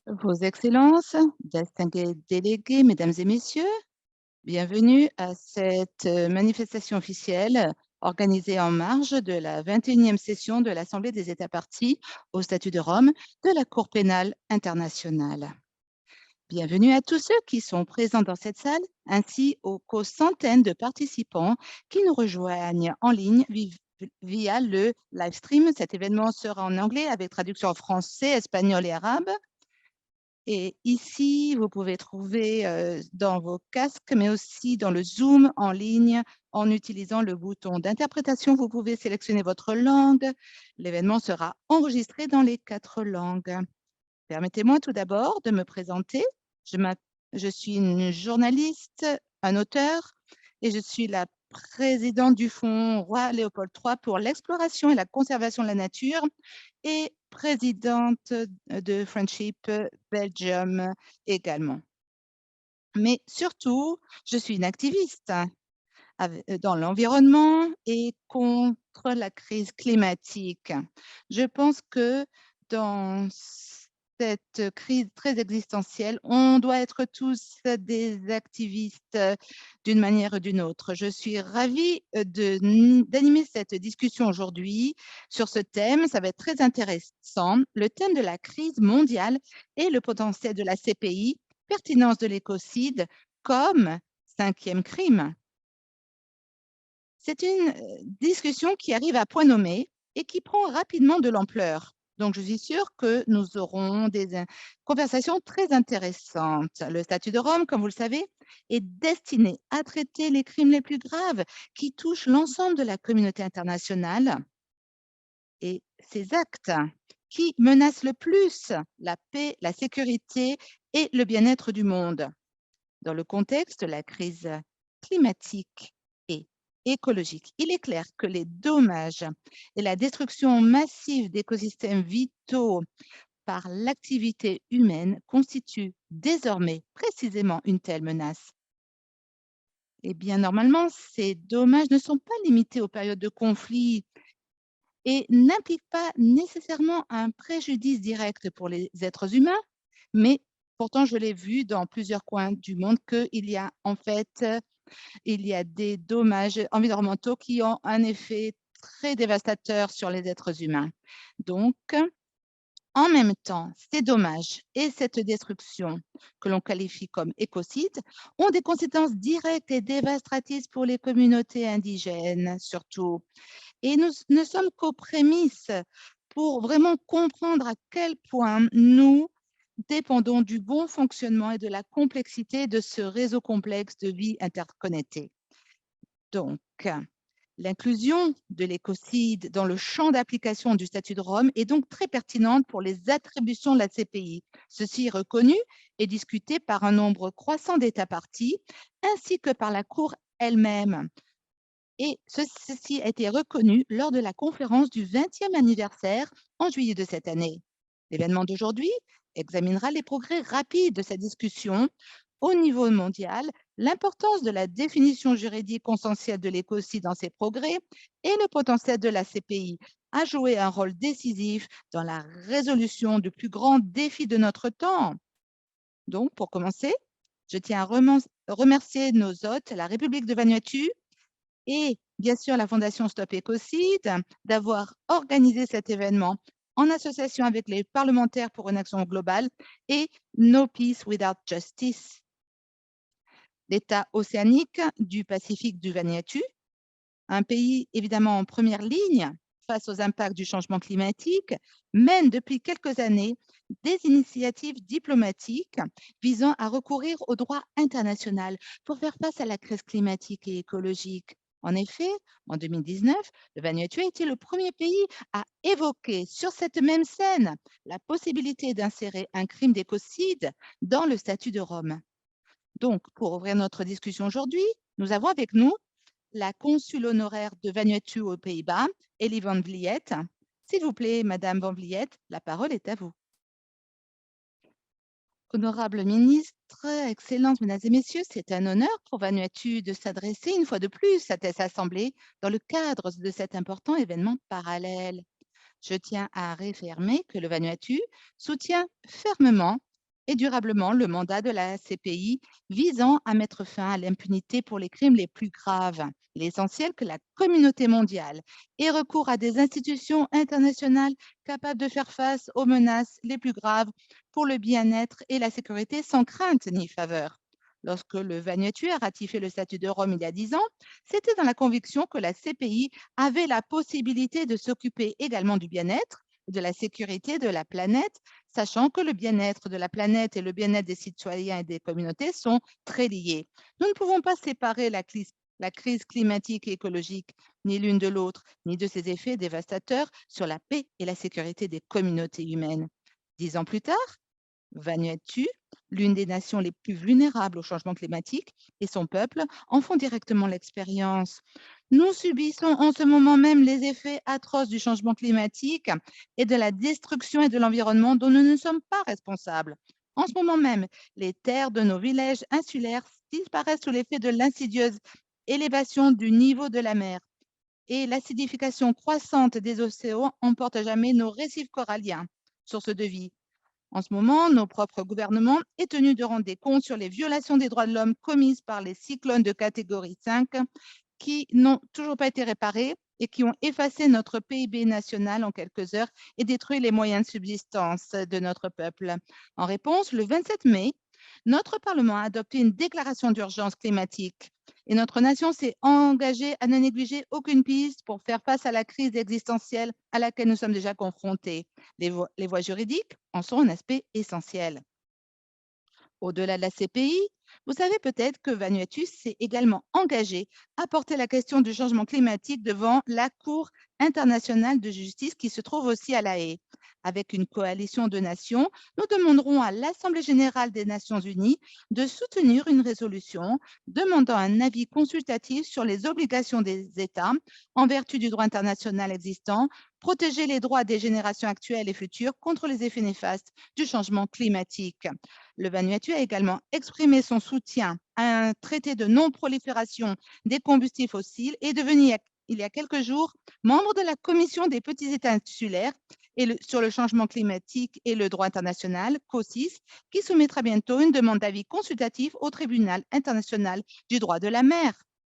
Vos Excellences, distingués délégués, Mesdames et Messieurs, bienvenue à cette manifestation officielle organisée en marge de la 21e session de l'Assemblée des États parties au Statut de Rome de la Cour pénale internationale. Bienvenue à tous ceux qui sont présents dans cette salle, ainsi qu'aux centaines de participants qui nous rejoignent en ligne via le live stream. Cet événement sera en anglais avec traduction en français, espagnol et arabe. Et ici, vous pouvez trouver dans vos casques, mais aussi dans le Zoom en ligne, en utilisant le bouton d'interprétation, vous pouvez sélectionner votre langue. L'événement sera enregistré dans les 4 langues. Permettez-moi tout d'abord de me présenter. Je suis une journaliste, un auteur, et je suis la présidente du Fonds Roi Léopold III pour l'exploration et la conservation de la nature et présidente de Friendship Belgium également. Mais surtout, je suis une activiste dans l'environnement et contre la crise climatique. Je pense que dans cette crise très existentielle, on doit être tous des activistes d'une manière ou d'une autre. Je suis ravie d'animer cette discussion aujourd'hui sur ce thème. Ça va être très intéressant. Le thème de la crise mondiale et le potentiel de la CPI, pertinence de l'écocide comme 5e crime. C'est une discussion qui arrive à point nommé et qui prend rapidement de l'ampleur. Donc, je suis sûre que nous aurons des conversations très intéressantes. Le statut de Rome, comme vous le savez, est destiné à traiter les crimes les plus graves qui touchent l'ensemble de la communauté internationale. Et ces actes qui menacent le plus la paix, la sécurité et le bien-être du monde. Dans le contexte de la crise climatique et écologique, il est clair que les dommages et la destruction massive d'écosystèmes vitaux par l'activité humaine constituent désormais précisément une telle menace. Eh bien, normalement, ces dommages ne sont pas limités aux périodes de conflit et n'impliquent pas nécessairement un préjudice direct pour les êtres humains, mais pourtant, je l'ai vu dans plusieurs coins du monde qu'il y a en fait des dommages environnementaux qui ont un effet très dévastateur sur les êtres humains. Donc, en même temps, ces dommages et cette destruction que l'on qualifie comme écocide ont des conséquences directes et dévastatrices pour les communautés indigènes surtout. Et nous ne sommes qu'aux prémices pour vraiment comprendre à quel point nous dépendons du bon fonctionnement et de la complexité de ce réseau complexe de vie interconnectée. Donc, l'inclusion de l'écocide dans le champ d'application du statut de Rome est donc très pertinente pour les attributions de la CPI. Ceci est reconnu et discuté par un nombre croissant d'États parties, ainsi que par la Cour elle-même. Et ceci a été reconnu lors de la conférence du 20e anniversaire en juillet de cette année. L'événement d'aujourd'hui examinera les progrès rapides de cette discussion au niveau mondial, l'importance de la définition juridique consensuelle de l'écocide dans ces progrès et le potentiel de la CPI à jouer un rôle décisif dans la résolution du plus grand défi de notre temps. Donc, pour commencer, je tiens à remercier nos hôtes, la République de Vanuatu et bien sûr la Fondation Stop Écocide d'avoir organisé cet événement en association avec les parlementaires pour une action globale et No Peace Without Justice. L'État océanique du Pacifique du Vanuatu, un pays évidemment en première ligne face aux impacts du changement climatique, mène depuis quelques années des initiatives diplomatiques visant à recourir au droit international pour faire face à la crise climatique et écologique. En effet, en 2019, le Vanuatu a été le premier pays à évoquer sur cette même scène la possibilité d'insérer un crime d'écocide dans le statut de Rome. Donc, pour ouvrir notre discussion aujourd'hui, nous avons avec nous la consul honoraire de Vanuatu aux Pays-Bas, Ellie Van Vliet. S'il vous plaît, Madame Van Vliet, la parole est à vous. Honorable ministre, Excellences, Mesdames et Messieurs, c'est un honneur pour Vanuatu de s'adresser une fois de plus à cette assemblée dans le cadre de cet important événement parallèle. Je tiens à réaffirmer que le Vanuatu soutient fermement et durablement le mandat de la CPI visant à mettre fin à l'impunité pour les crimes les plus graves. Il est essentiel que la communauté mondiale ait recours à des institutions internationales capables de faire face aux menaces les plus graves pour le bien-être et la sécurité sans crainte ni faveur. Lorsque le Vanuatu a ratifié le statut de Rome il y a 10 ans, c'était dans la conviction que la CPI avait la possibilité de s'occuper également du bien-être, de la sécurité de la planète, sachant que le bien-être de la planète et le bien-être des citoyens et des communautés sont très liés. Nous ne pouvons pas séparer la crise climatique et écologique, ni l'une de l'autre, ni de ses effets dévastateurs sur la paix et la sécurité des communautés humaines. 10 ans plus tard, Vanuatu, l'une des nations les plus vulnérables au changement climatique, et son peuple en font directement l'expérience. Nous subissons en ce moment même les effets atroces du changement climatique et de la destruction et de l'environnement dont nous ne sommes pas responsables. En ce moment même, les terres de nos villages insulaires disparaissent sous l'effet de l'insidieuse élévation du niveau de la mer et l'acidification croissante des océans emporte à jamais nos récifs coralliens, source de vie. En ce moment, nos propres gouvernements est tenu de rendre des comptes sur les violations des droits de l'homme commises par les cyclones de catégorie 5 qui n'ont toujours pas été réparés et qui ont effacé notre PIB national en quelques heures et détruit les moyens de subsistance de notre peuple. En réponse, le 27 mai, notre Parlement a adopté une déclaration d'urgence climatique et notre nation s'est engagée à ne négliger aucune piste pour faire face à la crise existentielle à laquelle nous sommes déjà confrontés. Les voies juridiques en sont un aspect essentiel. Au-delà de la CPI, vous savez peut-être que Vanuatu s'est également engagé à porter la question du changement climatique devant la Cour internationale de justice qui se trouve aussi à La Haye. Avec une coalition de nations, nous demanderons à l'Assemblée générale des Nations unies de soutenir une résolution demandant un avis consultatif sur les obligations des États en vertu du droit international existant, protéger les droits des générations actuelles et futures contre les effets néfastes du changement climatique. Le Vanuatu a également exprimé son soutien à un traité de non-prolifération des combustibles fossiles et est devenu il y a quelques jours membre de la Commission des petits États insulaires sur le changement climatique et le droit international, COSIS, qui soumettra bientôt une demande d'avis consultatif au Tribunal international du droit de la mer.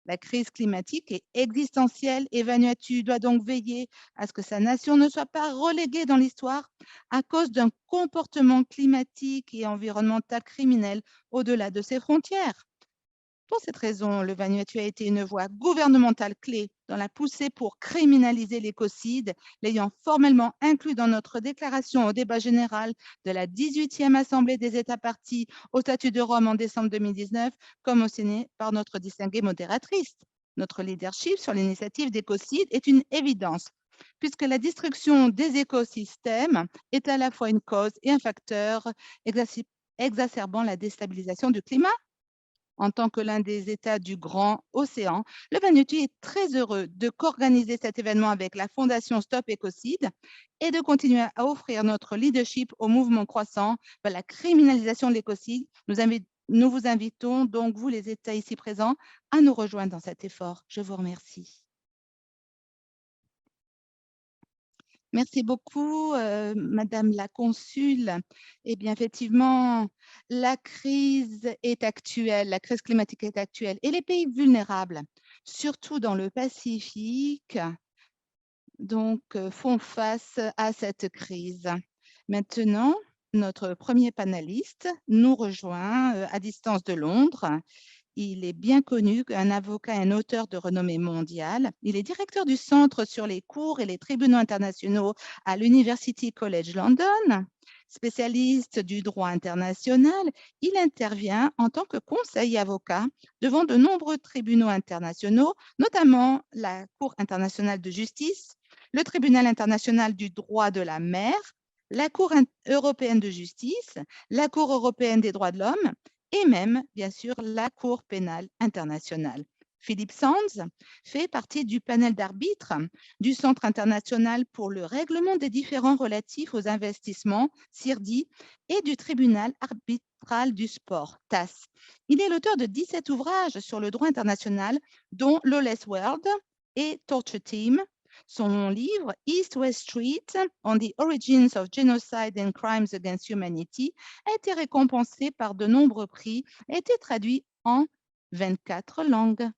La crise climatique est existentielle et Vanuatu doit donc veiller à ce que sa nation ne soit pas reléguée dans l'histoire à cause d'un comportement climatique et environnemental criminel au-delà de ses frontières. Pour cette raison, le Vanuatu a été une voie gouvernementale clé dans la poussée pour criminaliser l'écocide, l'ayant formellement inclus dans notre déclaration au débat général de la 18e Assemblée des États partis au statut de Rome en décembre 2019, comme mentionné par notre distinguée modératrice. Notre leadership sur l'initiative d'écocide est une évidence, puisque la destruction des écosystèmes est à la fois une cause et un facteur exacerbant la déstabilisation du climat. En tant que l'un des États du Grand Océan, le Vanuatu est très heureux de co-organiser cet événement avec la Fondation Stop Écocide et de continuer à offrir notre leadership au mouvement croissant vers la criminalisation de l'écocide. Nous vous invitons donc, vous les États ici présents, à nous rejoindre dans cet effort. Je vous remercie. Merci beaucoup, Madame la Consul. Eh bien, effectivement, la crise est actuelle, la crise climatique est actuelle et les pays vulnérables, surtout dans le Pacifique, donc, font face à cette crise. Maintenant, notre premier panéliste nous rejoint à distance de Londres. Il est bien connu, un avocat et un auteur de renommée mondiale. Il est directeur du Centre sur les cours et les tribunaux internationaux à l'University College London. Spécialiste du droit international, il intervient en tant que conseiller avocat devant de nombreux tribunaux internationaux, notamment la Cour internationale de justice, le Tribunal international du droit de la mer, la Cour européenne de justice, la Cour européenne des droits de l'homme et même, bien sûr, la Cour pénale internationale. Philippe Sands fait partie du panel d'arbitres du Centre international pour le règlement des différends relatifs aux investissements, CIRDI, et du Tribunal arbitral du sport, TAS. Il est l'auteur de 17 ouvrages sur le droit international, dont Lawless World et Torture Team, Son livre East-West Street on the Origins of Genocide and Crimes Against Humanity a été récompensé par de nombreux prix et a été traduit en 24 langues.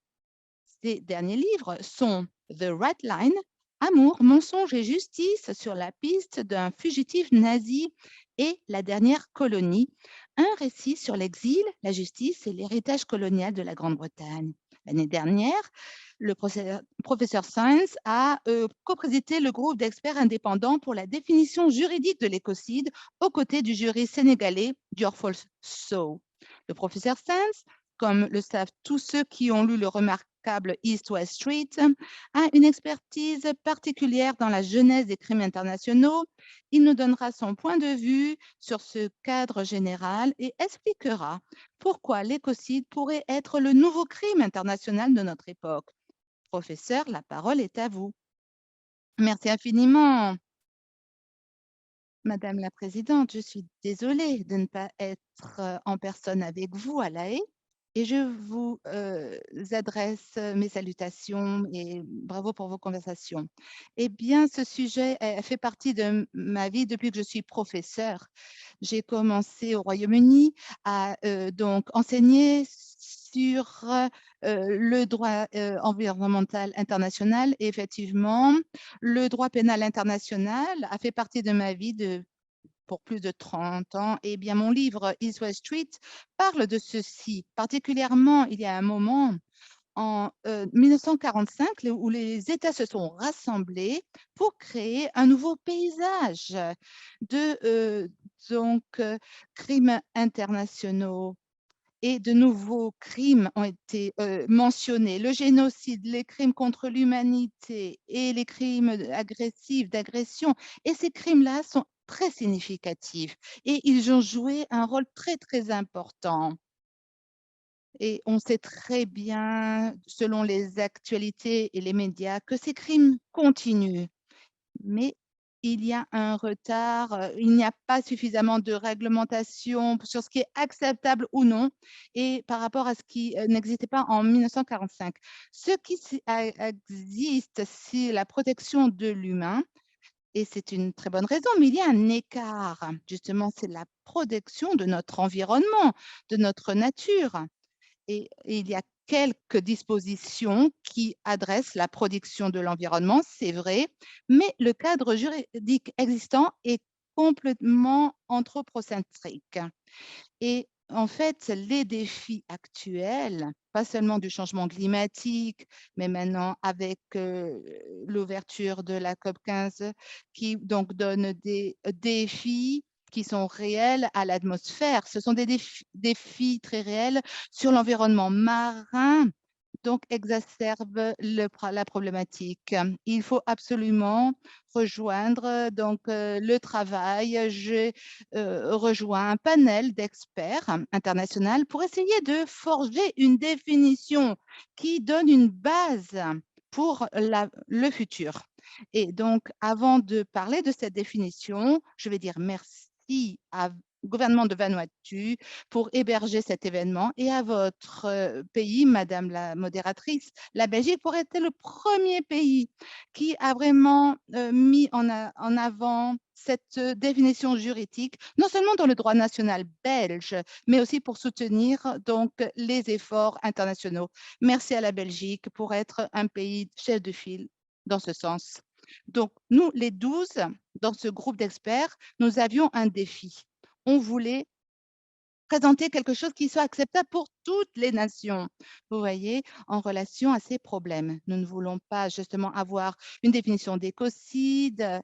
Ses derniers livres sont The Red Line, Amour, mensonge et justice sur la piste d'un fugitif nazi et La dernière colonie, un récit sur l'exil, la justice et l'héritage colonial de la Grande-Bretagne. L'année dernière, le professeur Science a coprésidé le groupe d'experts indépendants pour la définition juridique de l'écocide aux côtés du jury sénégalais Diorfol Sow. Le professeur Science, comme le savent tous ceux qui ont lu le remarquable East-West Street, a une expertise particulière dans la genèse des crimes internationaux. Il nous donnera son point de vue sur ce cadre général et expliquera pourquoi l'écocide pourrait être le nouveau crime international de notre époque. Professeur, la parole est à vous. Merci infiniment. Madame la Présidente, je suis désolée de ne pas être en personne avec vous à La Haye et je vous adresse mes salutations et bravo pour vos conversations. Eh bien, ce sujet fait partie de ma vie depuis que je suis professeure. J'ai commencé au Royaume-Uni à donc enseigner sur le droit environnemental international et effectivement, le droit pénal international a fait partie de ma vie pour plus de 30 ans. Eh bien, mon livre East-West Street parle de ceci. Particulièrement, il y a un moment en 1945 où les États se sont rassemblés pour créer un nouveau paysage de crimes internationaux. Et de nouveaux crimes ont été mentionnés, le génocide, les crimes contre l'humanité et les crimes agressifs, d'agression. Et ces crimes-là sont très significatifs et ils ont joué un rôle très, très important. Et on sait très bien, selon les actualités et les médias, que ces crimes continuent. Mais il y a un retard, il n'y a pas suffisamment de réglementation sur ce qui est acceptable ou non et par rapport à ce qui n'existait pas en 1945. Ce qui existe, c'est la protection de l'humain et c'est une très bonne raison, mais il y a un écart. Justement, c'est la protection de notre environnement, de notre nature. Et il y a quelques dispositions qui adressent la protection de l'environnement, c'est vrai, mais le cadre juridique existant est complètement anthropocentrique. Et en fait, les défis actuels, pas seulement du changement climatique, mais maintenant avec l'ouverture de la COP15 qui donc donne des défis qui sont réels à l'atmosphère. Ce sont des défis très réels sur l'environnement marin, donc exacerbe la problématique. Il faut absolument rejoindre donc le travail. J'ai rejoint un panel d'experts international pour essayer de forger une définition qui donne une base pour le futur. Et donc, avant de parler de cette définition, je vais dire merci au gouvernement de Vanuatu pour héberger cet événement et à votre pays, Madame la modératrice, la Belgique pourrait être le premier pays qui a vraiment mis en avant cette définition juridique, non seulement dans le droit national belge, mais aussi pour soutenir donc les efforts internationaux. Merci à la Belgique pour être un pays chef de file dans ce sens. Donc, nous, les 12, dans ce groupe d'experts, nous avions un défi. On voulait présenter quelque chose qui soit acceptable pour toutes les nations, vous voyez, en relation à ces problèmes. Nous ne voulons pas justement avoir une définition d'écocide,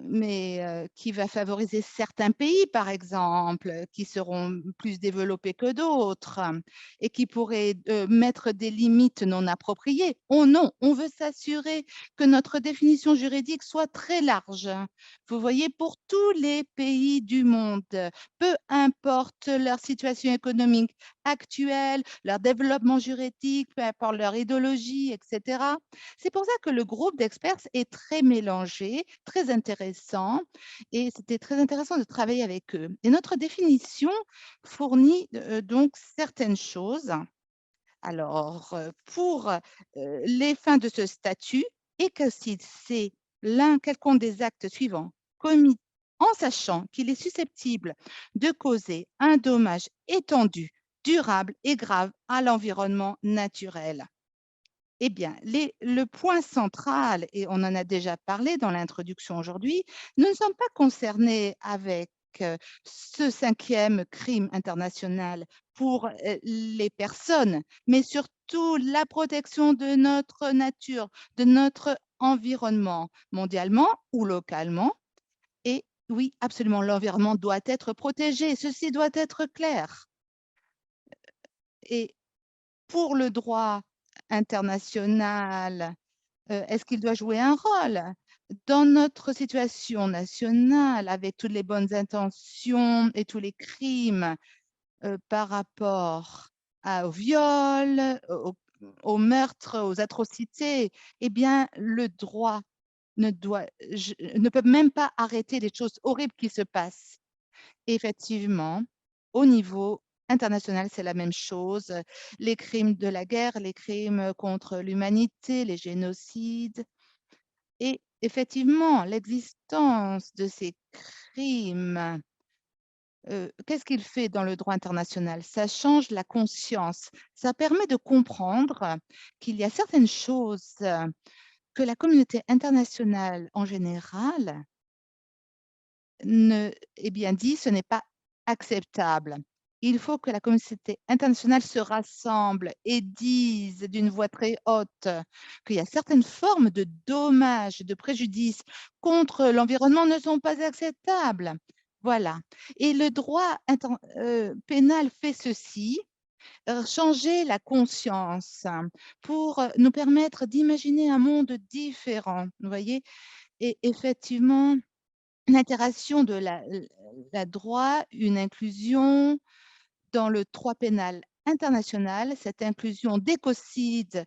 mais qui va favoriser certains pays, par exemple, qui seront plus développés que d'autres et qui pourraient mettre des limites non appropriées. Oh non, on veut s'assurer que notre définition juridique soit très large. Vous voyez, pour tous les pays du monde, peu importe leur situation économique actuelle, leur développement juridique, peu importe leur idéologie, etc. C'est pour ça que le groupe d'experts est très mélangé, très intéressant et c'était très intéressant de travailler avec eux. Et notre définition fournit donc certaines choses. Alors, pour les fins de ce statut, écocide, c'est l'un quelconque des actes suivants commis en sachant qu'il est susceptible de causer un dommage étendu, durable et grave à l'environnement naturel. Eh bien, le point central, et on en a déjà parlé dans l'introduction aujourd'hui, nous ne sommes pas concernés avec ce 5e crime international pour les personnes, mais surtout la protection de notre nature, de notre environnement, mondialement ou localement. Et oui, absolument, l'environnement doit être protégé, ceci doit être clair. Et pour le droit international, est-ce qu'il doit jouer un rôle? Dans notre situation nationale, avec toutes les bonnes intentions et tous les crimes par rapport au viol, au meurtre, aux atrocités, eh bien, le droit ne peut même pas arrêter les choses horribles qui se passent. Effectivement, au niveau international, c'est la même chose. Les crimes de la guerre, les crimes contre l'humanité, les génocides. Et effectivement, l'existence de ces crimes, qu'est-ce qu'il fait dans le droit international? Ça change la conscience. Ça permet de comprendre qu'il y a certaines choses que la communauté internationale en général eh bien, dit ce n'est pas acceptable. Il faut que la communauté internationale se rassemble et dise d'une voix très haute qu'il y a certaines formes de dommages, de préjudices contre l'environnement ne sont pas acceptables. Voilà. Et le droit pénal fait ceci, changer la conscience pour nous permettre d'imaginer un monde différent. Vous voyez? Et effectivement, l'intégration de la droit, une inclusion dans le droit pénal international, cette inclusion d'écocide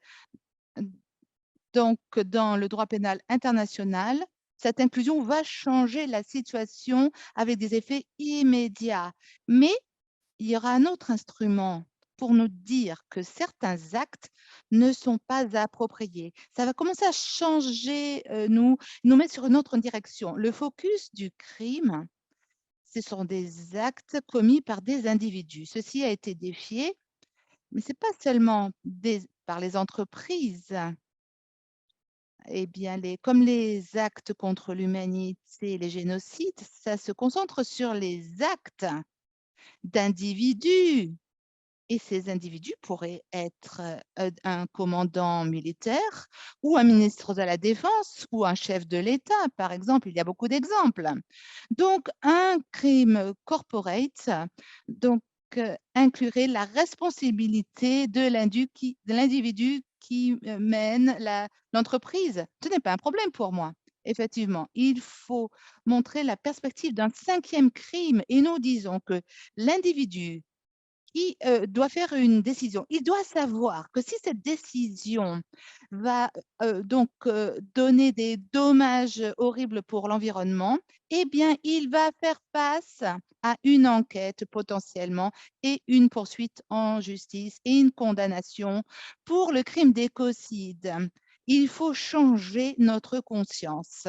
donc dans le droit pénal international, cette inclusion va changer la situation avec des effets immédiats. Mais il y aura un autre instrument pour nous dire que certains actes ne sont pas appropriés. Ça va commencer à changer, nous mettre sur une autre direction. Le focus du crime, ce sont des actes commis par des individus. Ceci a été défié, mais ce n'est pas seulement par les entreprises. Eh bien, comme les actes contre l'humanité, les génocides, ça se concentre sur les actes d'individus. Et ces individus pourraient être un commandant militaire ou un ministre de la Défense ou un chef de l'État, par exemple. Il y a beaucoup d'exemples. Donc, un crime corporate inclurait la responsabilité de l'individu qui mène l'entreprise. Ce n'est pas un problème pour moi. Effectivement, il faut montrer la perspective d'un 5e crime et nous disons que l'individu qui doit faire une décision. Il doit savoir que si cette décision va donner des dommages horribles pour l'environnement, eh bien, il va faire face à une enquête potentiellement et une poursuite en justice et une condamnation pour le crime d'écocide. Il faut changer notre conscience.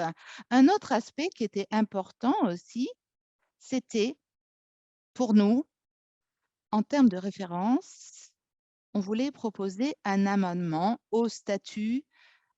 Un autre aspect qui était important aussi, c'était pour nous, en termes de référence, on voulait proposer un amendement au statut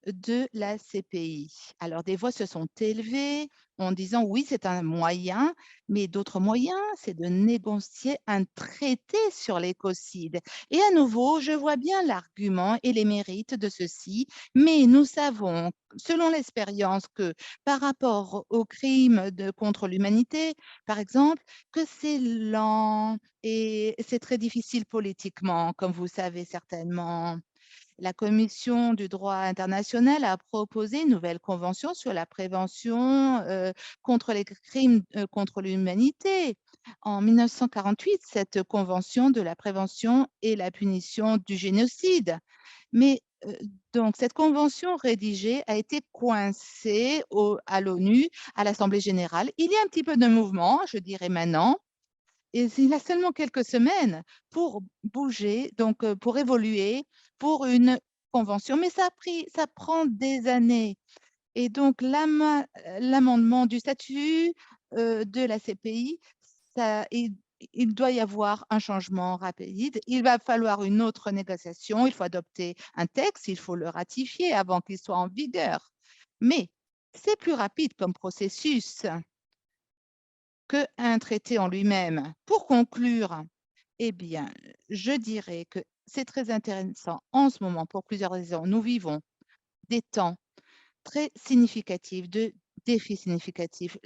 de la CPI. Alors, des voix se sont élevées en disant oui, c'est un moyen, mais d'autres moyens, c'est de négocier un traité sur l'écocide. Et à nouveau, je vois bien l'argument et les mérites de ceci, mais nous savons, selon l'expérience, que par rapport aux crimes contre l'humanité, par exemple, que c'est lent et c'est très difficile politiquement, comme vous savez certainement. La Commission du droit international a proposé une nouvelle convention sur la prévention contre les crimes contre l'humanité. En 1948, cette convention de la prévention et la punition du génocide. Mais donc, cette convention rédigée a été coincée à l'ONU, à l'Assemblée générale. Il y a un petit peu de mouvement, je dirais maintenant, et il a seulement quelques semaines pour bouger, donc pour évoluer, pour une convention, mais ça prend des années. Et donc, l'amendement du statut de la CPI, il doit y avoir un changement rapide. Il va falloir une autre négociation. Il faut adopter un texte, il faut le ratifier avant qu'il soit en vigueur. Mais c'est plus rapide comme processus qu'un traité en lui-même. Pour conclure, eh bien, je dirais que c'est très intéressant en ce moment pour plusieurs raisons. Nous vivons des temps très significatifs, de défis significatifs.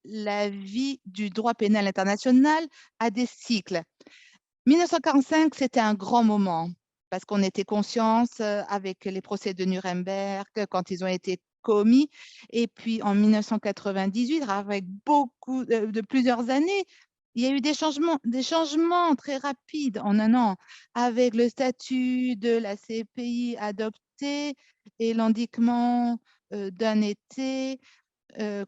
La vie du droit pénal international a des cycles. 1945, c'était un grand moment parce qu'on était conscient avec les procès de Nuremberg quand ils ont été commis. Et puis en 1998, avec beaucoup de plusieurs années, il y a eu des changements très rapides en un an avec le statut de la CPI adopté et l'endiguement d'un été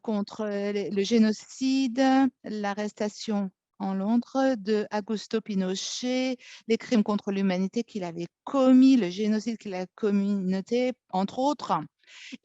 contre le génocide, l'arrestation en Londres de Augusto Pinochet, les crimes contre l'humanité qu'il avait commis, le génocide qu'il a commis, entre autres.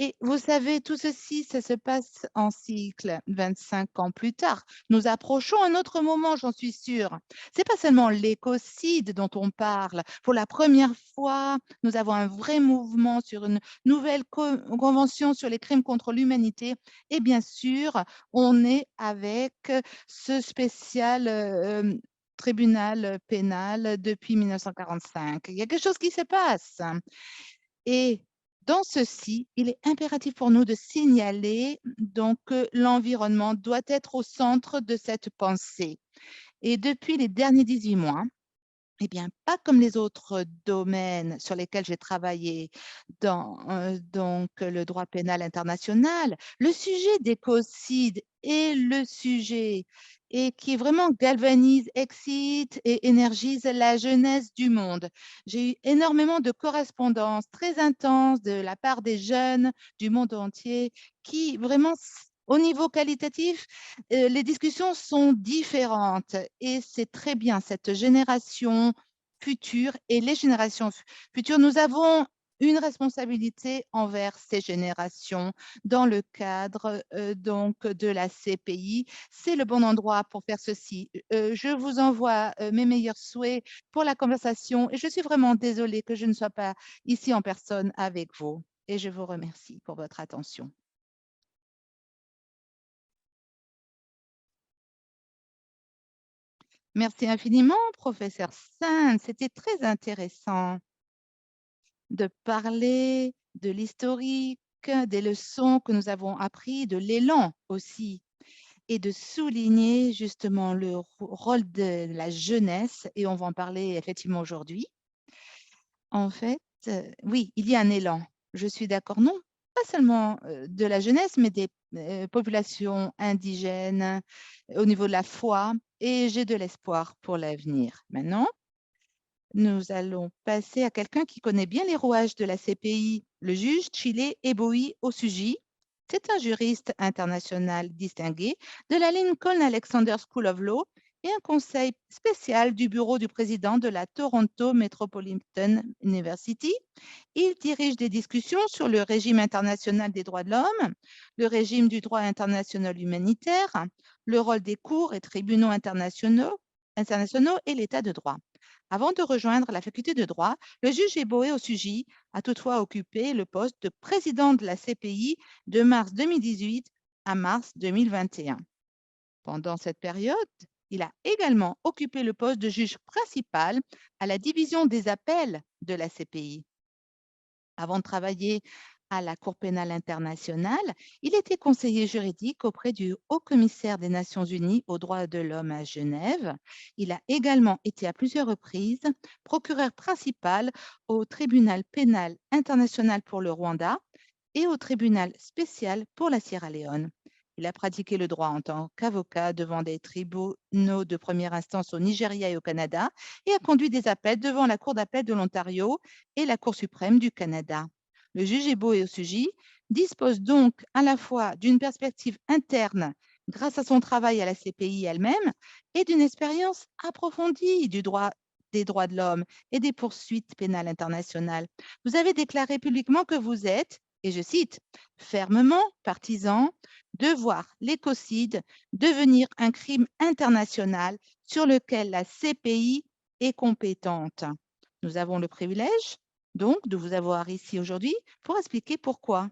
Et vous savez, tout ceci, ça se passe en cycle 25 ans plus tard. Nous approchons un autre moment, j'en suis sûre. C'est pas seulement l'écocide dont on parle. Pour la première fois, nous avons un vrai mouvement sur une nouvelle convention sur les crimes contre l'humanité. Et bien sûr, on est avec ce spécial tribunal pénal depuis 1945. Il y a quelque chose qui se passe. Et dans ceci, il est impératif pour nous de signaler donc que l'environnement doit être au centre de cette pensée. Et depuis les derniers 18 mois, eh bien, pas comme les autres domaines sur lesquels j'ai travaillé dans donc, le droit pénal international, le sujet d'écocide est le sujet et qui vraiment galvanise, excite et énergise la jeunesse du monde. J'ai eu énormément de correspondances très intenses de la part des jeunes du monde entier qui vraiment, au niveau qualitatif, les discussions sont différentes et c'est très bien cette génération future et les générations futures. Nous avons une responsabilité envers ces générations dans le cadre donc de la CPI. C'est le bon endroit pour faire ceci. Je vous envoie mes meilleurs souhaits pour la conversation et je suis vraiment désolée que je ne sois pas ici en personne avec vous. Et je vous remercie pour votre attention. Merci infiniment, professeur Sand. C'était très intéressant de parler de l'historique, des leçons que nous avons apprises, de l'élan aussi, et de souligner justement le rôle de la jeunesse, et on va en parler effectivement aujourd'hui. En fait, oui, il y a un élan, je suis d'accord, non, pas seulement de la jeunesse, mais des populations indigènes au niveau de la foi, et j'ai de l'espoir pour l'avenir. Maintenant, nous allons passer à quelqu'un qui connaît bien les rouages de la CPI, le juge Chile Eboy Osuji. C'est un juriste international distingué de la Lincoln Alexander School of Law et un conseil spécial du bureau du président de la Toronto Metropolitan University. Il dirige des discussions sur le régime international des droits de l'homme, le régime du droit international humanitaire, le rôle des cours et tribunaux internationaux et l'état de droit. Avant de rejoindre la faculté de droit, le juge Eboy Osuji a toutefois occupé le poste de président de la CPI de mars 2018 à mars 2021. Pendant cette période, il a également occupé le poste de juge principal à la division des appels de la CPI. Avant de travailler à la Cour pénale internationale, il était conseiller juridique auprès du Haut-Commissaire des Nations unies aux droits de l'homme à Genève. Il a également été à plusieurs reprises procureur principal au Tribunal pénal international pour le Rwanda et au Tribunal spécial pour la Sierra Leone. Il a pratiqué le droit en tant qu'avocat devant des tribunaux de première instance au Nigeria et au Canada et a conduit des appels devant la Cour d'appel de l'Ontario et la Cour suprême du Canada. Le juge Eboy Osuji dispose donc à la fois d'une perspective interne grâce à son travail à la CPI elle-même et d'une expérience approfondie du droit des droits de l'homme et des poursuites pénales internationales. Vous avez déclaré publiquement que vous êtes, et je cite, « fermement partisan de voir l'écocide devenir un crime international sur lequel la CPI est compétente. » Nous avons le privilège, donc, de vous avoir ici aujourd'hui pour expliquer pourquoi.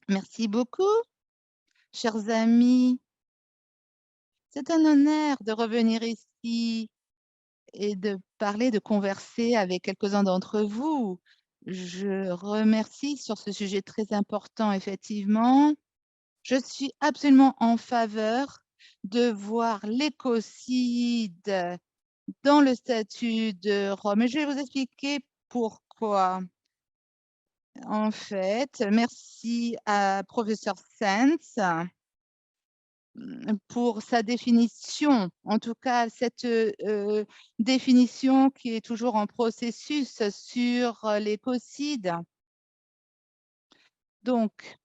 Merci beaucoup, chers amis. C'est un honneur de revenir ici et de parler, de converser avec quelques-uns d'entre vous. Je remercie sur ce sujet très important, effectivement. Je suis absolument en faveur de voir l'écocide dans le statut de Rome. Et je vais vous expliquer pourquoi. En fait, merci à professeur Sands pour sa définition, en tout cas cette définition qui est toujours en processus sur l'écocide. Donc,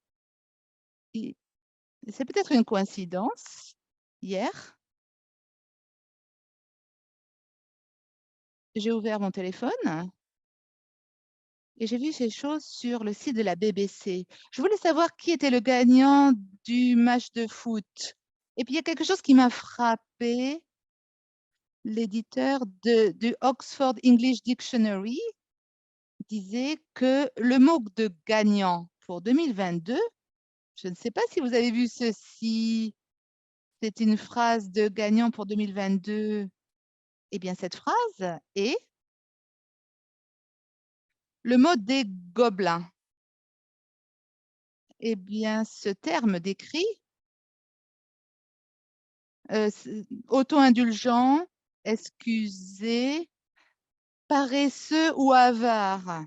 c'est peut-être une coïncidence. Hier, j'ai ouvert mon téléphone et j'ai vu ces choses sur le site de la BBC. Je voulais savoir qui était le gagnant du match de foot. Et puis, il y a quelque chose qui m'a frappé. L'éditeur du Oxford English Dictionary disait que le mot de gagnant pour 2022, je ne sais pas si vous avez vu ceci, c'est une phrase de gagnant pour 2022. Eh bien, cette phrase est le mot des gobelins. Eh bien, ce terme décrit auto-indulgent, excusé, paresseux ou avare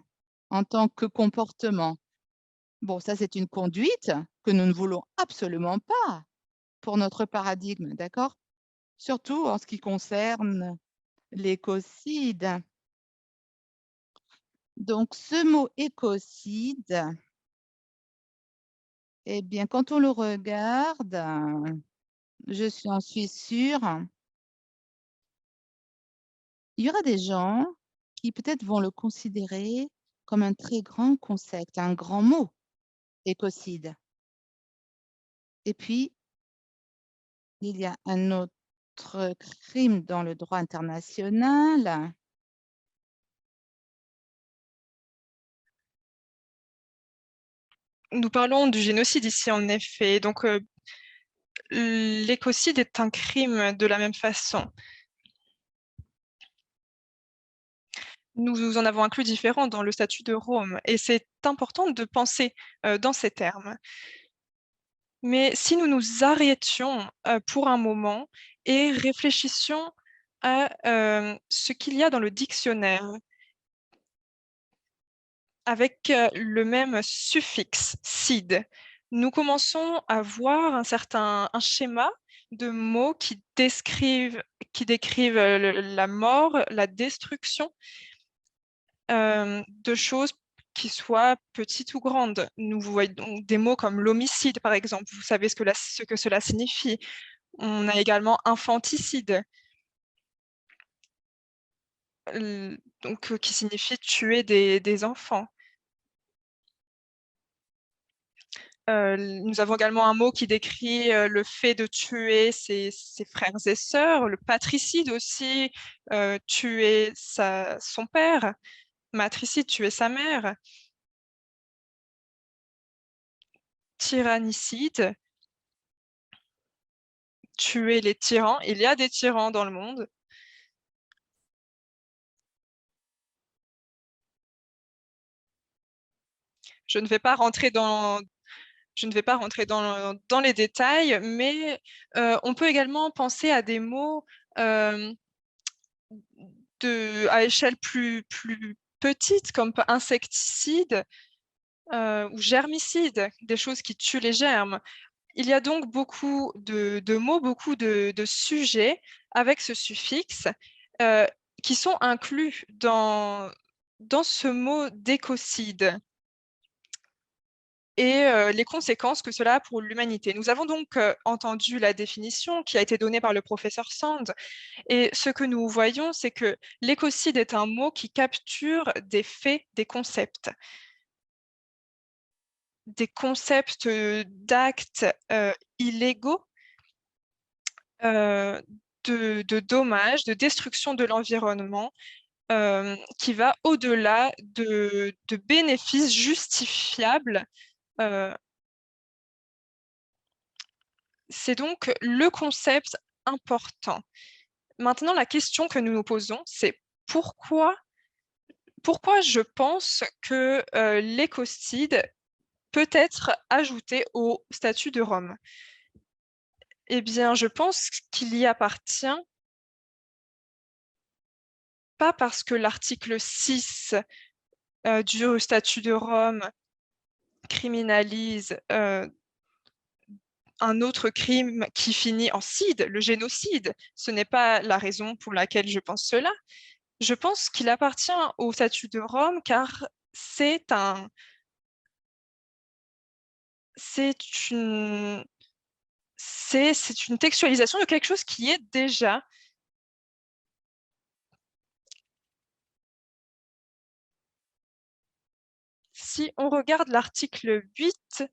en tant que comportement. Bon, ça, c'est une conduite que nous ne voulons absolument pas pour notre paradigme, d'accord? Surtout en ce qui concerne l'écocide. Donc, ce mot écocide, eh bien, quand on le regarde, en suis sûre, il y aura des gens qui peut-être vont le considérer comme un très grand concept, un grand mot, écocide. Et puis, il y a un autre crime dans le droit international. Nous parlons du génocide ici, en effet. Donc, l'écocide est un crime de la même façon. Nous en avons inclus différents dans le statut de Rome et c'est important de penser dans ces termes. Mais si nous nous arrêtions pour un moment et réfléchissions à ce qu'il y a dans le dictionnaire avec le même suffixe « cide », nous commençons à voir un schéma de mots qui décrivent la mort, la destruction de choses qui soient petites ou grandes. Nous voyons des mots comme l'homicide, par exemple. Vous savez ce que cela signifie. On a également infanticide, donc qui signifie tuer des enfants. Nous avons également un mot qui décrit le fait de tuer ses frères et sœurs, le patricide aussi, tuer son père, matricide, tuer sa mère, tyrannicide, tuer les tyrans. Il y a des tyrans dans le monde. Je ne vais pas rentrer dans les détails, mais on peut également penser à des mots à échelle plus petite, comme insecticide ou germicide, des choses qui tuent les germes. Il y a donc beaucoup de mots, beaucoup de sujets avec ce suffixe qui sont inclus dans ce mot d'écocide. et les conséquences que cela a pour l'humanité. Nous avons donc entendu la définition qui a été donnée par le professeur Sand, et ce que nous voyons, c'est que l'écocide est un mot qui capture des faits, des concepts d'actes illégaux, de dommages, de destruction de l'environnement, qui va au-delà de bénéfices justifiables. C'est donc le concept important. Maintenant, la question que nous nous posons, c'est pourquoi je pense que l'écocide peut être ajouté au statut de Rome? Eh bien, je pense qu'il y appartient pas parce que l'article 6 du statut de Rome criminalise un autre crime qui finit en cide, le génocide. Ce n'est pas la raison pour laquelle je pense cela. Je pense qu'il appartient au statut de Rome car c'est une textualisation de quelque chose qui est déjà. Si on regarde l'article 8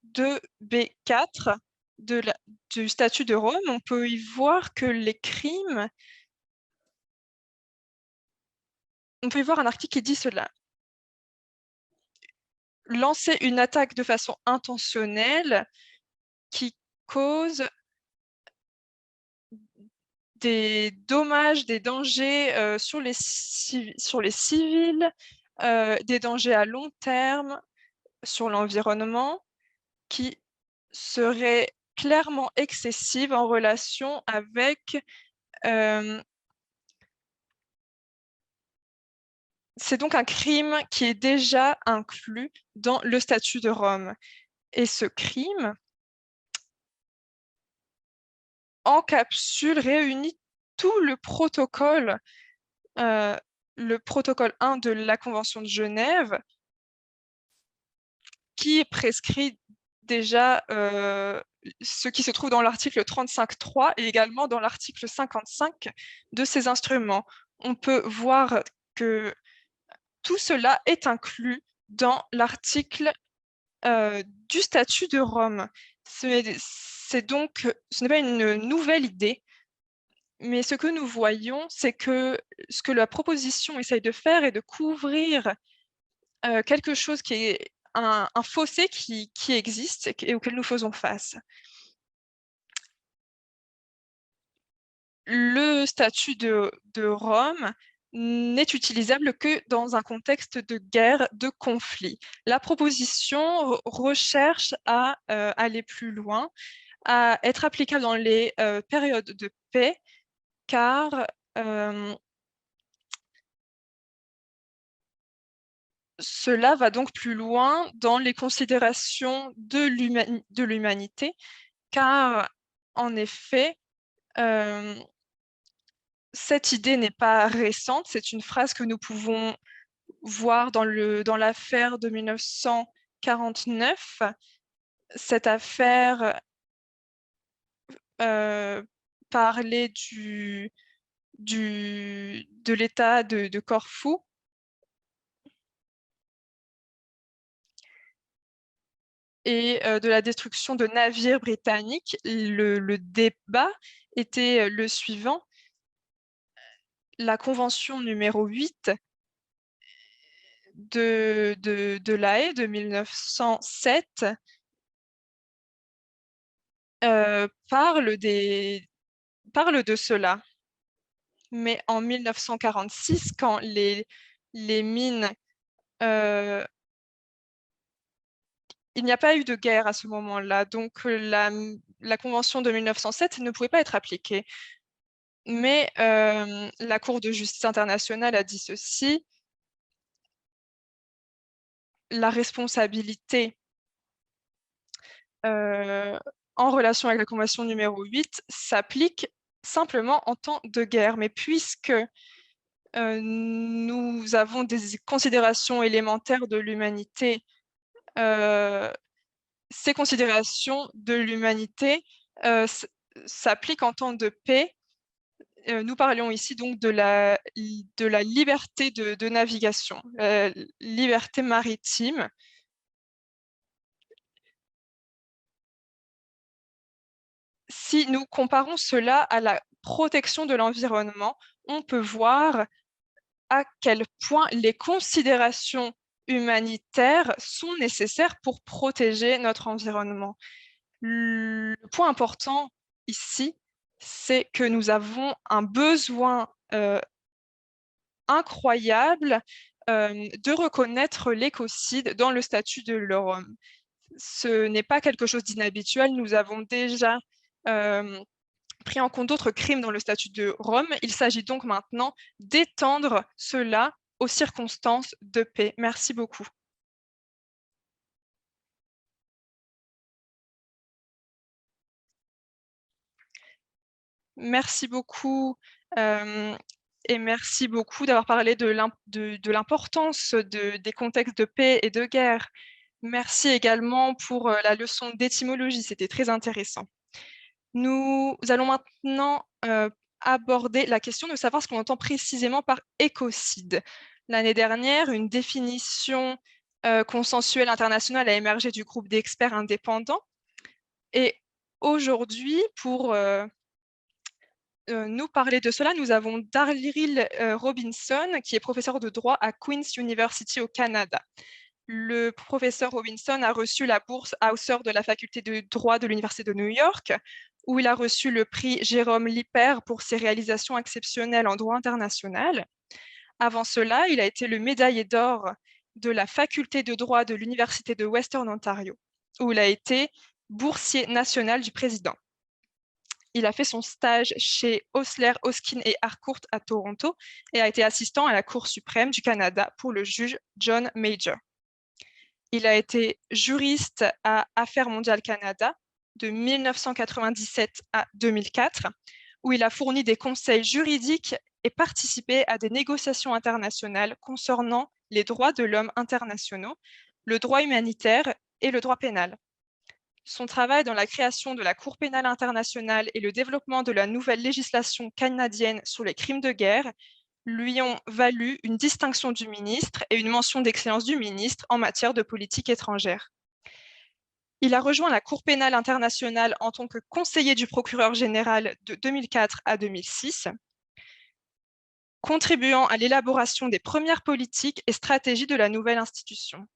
de B4 du statut de Rome, on peut y voir que les crimes, on peut y voir un article qui dit cela. Lancer une attaque de façon intentionnelle qui cause des dommages, des dangers sur les civils, des dangers à long terme sur l'environnement qui seraient clairement excessives en relation avec c'est donc un crime qui est déjà inclus dans le statut de Rome. Et ce crime encapsule, réunit tout le protocole 1 de la Convention de Genève, qui prescrit déjà ce qui se trouve dans l'article 35.3 et également dans l'article 55 de ces instruments. On peut voir que tout cela est inclus dans l'article du statut de Rome. Ce n'est pas une nouvelle idée, mais ce que nous voyons, c'est que ce que la proposition essaye de faire est de couvrir quelque chose qui est un fossé qui existe et auquel nous faisons face. Le statut de Rome n'est utilisable que dans un contexte de guerre, de conflit. La proposition recherche à aller plus loin, à être applicable dans les périodes de paix, car cela va donc plus loin dans les considérations de l'humanité, car en effet, cette idée n'est pas récente, c'est une phrase que nous pouvons voir dans l'affaire de 1949. Cette affaire parlait de l'État de Corfou. Et de la destruction de navires britanniques. Le débat était le suivant. La convention numéro 8 de La Haye de 1907 parle de cela. Mais en 1946, quand les mines... il n'y a pas eu de guerre à ce moment-là, donc la convention de 1907 ne pouvait pas être appliquée. Mais la Cour de justice internationale a dit ceci: la responsabilité en relation avec la convention numéro 8 s'applique simplement en temps de guerre. Mais puisque nous avons des considérations élémentaires de l'humanité. Ces considérations de l'humanité s'appliquent en temps de paix. Nous parlions ici donc de la liberté de navigation, liberté maritime. Si nous comparons cela à la protection de l'environnement, on peut voir à quel point les considérations humanitaires sont nécessaires pour protéger notre environnement. Le point important ici, c'est que nous avons un besoin incroyable de reconnaître l'écocide dans le statut de l'homme. Ce n'est pas quelque chose d'inhabituel. Nous avons déjà pris en compte d'autres crimes dans le statut de Rome. Il s'agit donc maintenant d'étendre cela aux circonstances de paix. Merci beaucoup. Merci beaucoup et merci beaucoup d'avoir parlé de l'importance des contextes de paix et de guerre. Merci également pour la leçon d'étymologie, c'était très intéressant. Nous allons maintenant aborder la question de savoir ce qu'on entend précisément par écocide. L'année dernière, une définition consensuelle internationale a émergé du groupe d'experts indépendants. Et aujourd'hui, pour nous parler de cela, nous avons Daryl Robinson, qui est professeur de droit à Queen's University au Canada. Le professeur Robinson a reçu la bourse Hauser de la faculté de droit de l'Université de New York, où il a reçu le prix Jérôme Lipper pour ses réalisations exceptionnelles en droit international. Avant cela, il a été le médaillé d'or de la faculté de droit de l'Université de Western Ontario, où il a été boursier national du président. Il a fait son stage chez Osler, Hoskin et Harcourt à Toronto et a été assistant à la Cour suprême du Canada pour le juge John Major. Il a été juriste à Affaires mondiales Canada de 1997 à 2004, où il a fourni des conseils juridiques et participé à des négociations internationales concernant les droits de l'homme internationaux, le droit humanitaire et le droit pénal. Son travail dans la création de la Cour pénale internationale et le développement de la nouvelle législation canadienne sur les crimes de guerre lui ont valu une distinction du ministre et une mention d'excellence du ministre en matière de politique étrangère. Il a rejoint la Cour pénale internationale en tant que conseiller du procureur général de 2004 à 2006, contribuant à l'élaboration des premières politiques et stratégies de la nouvelle institution.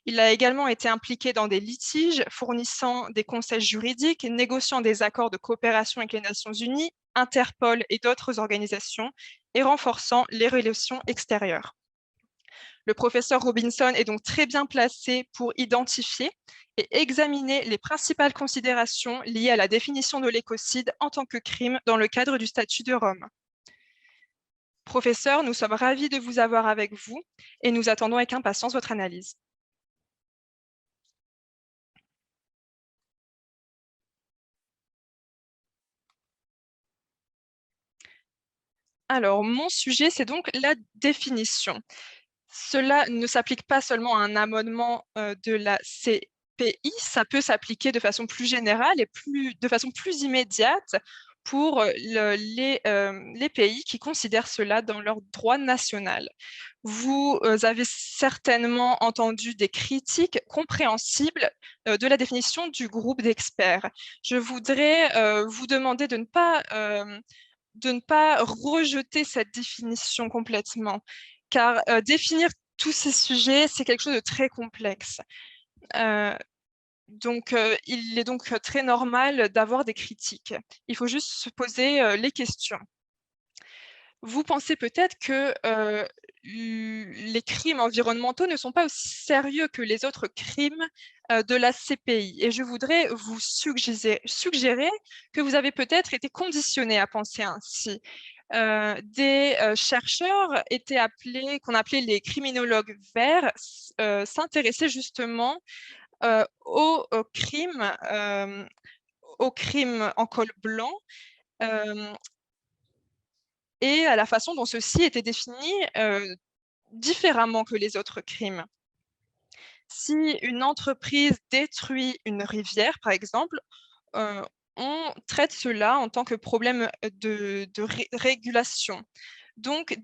Il a également été impliqué dans des litiges, fournissant des conseils juridiques, négociant des accords de coopération avec les Nations Unies, Interpol et d'autres organisations, et renforçant les relations extérieures. Le professeur Robinson est donc très bien placé pour identifier et examiner les principales considérations liées à la définition de l'écocide en tant que crime dans le cadre du statut de Rome. Professeur, nous sommes ravis de vous avoir avec vous et nous attendons avec impatience votre analyse. Alors, mon sujet, c'est donc la définition. Cela ne s'applique pas seulement à un amendement de la CPI, ça peut s'appliquer de façon plus générale et de façon plus immédiate pour les pays qui considèrent cela dans leur droit national. Vous avez certainement entendu des critiques compréhensibles de la définition du groupe d'experts. Je voudrais vous demander de ne pas rejeter cette définition complètement, car définir tous ces sujets, c'est quelque chose de très complexe. Il est donc très normal d'avoir des critiques. Il faut juste se poser les questions. Vous pensez peut-être que les crimes environnementaux ne sont pas aussi sérieux que les autres crimes de la CPI. Et je voudrais vous suggérer que vous avez peut-être été conditionné à penser ainsi. Des chercheurs qu'on appelait les criminologues verts s'intéressaient justement aux crimes en col blanc et à la façon dont ceci était défini différemment que les autres crimes. Si une entreprise détruit une rivière, par exemple, on traite cela en tant que problème de régulation. Donc,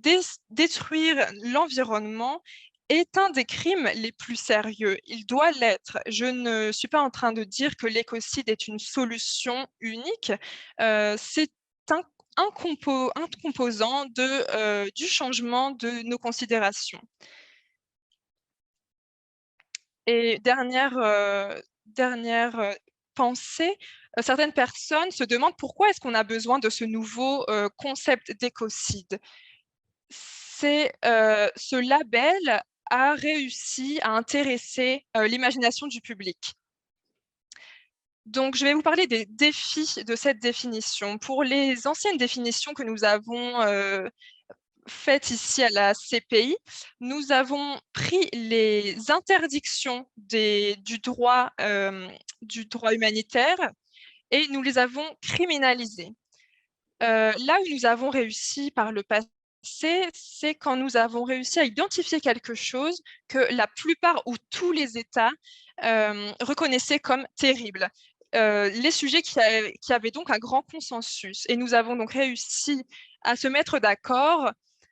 détruire l'environnement est un des crimes les plus sérieux. Il doit l'être. Je ne suis pas en train de dire que l'écocide est une solution unique. C'est un composant du changement de nos considérations. Et dernière pensée, certaines personnes se demandent pourquoi est-ce qu'on a besoin de ce nouveau concept d'écocide. Ce label a réussi à intéresser l'imagination du public. Donc, je vais vous parler des défis de cette définition. Pour les anciennes définitions que nous avons faites ici à la CPI, nous avons pris les interdictions du droit humanitaire et nous les avons criminalisées. Là où nous avons réussi par le passé, c'est quand nous avons réussi à identifier quelque chose que la plupart ou tous les États reconnaissaient comme terrible. Les sujets qui avaient donc un grand consensus. Et nous avons donc réussi à se mettre d'accord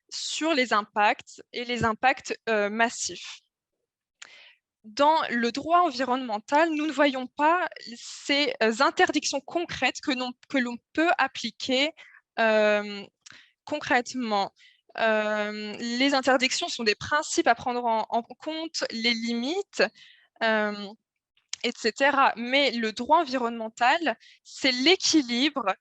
sur les impacts et les impacts massifs. Dans le droit environnemental, nous ne voyons pas ces interdictions concrètes que l'on peut appliquer concrètement. Les interdictions sont des principes à prendre en compte, les limites, etc. Mais le droit environnemental, c'est l'équilibre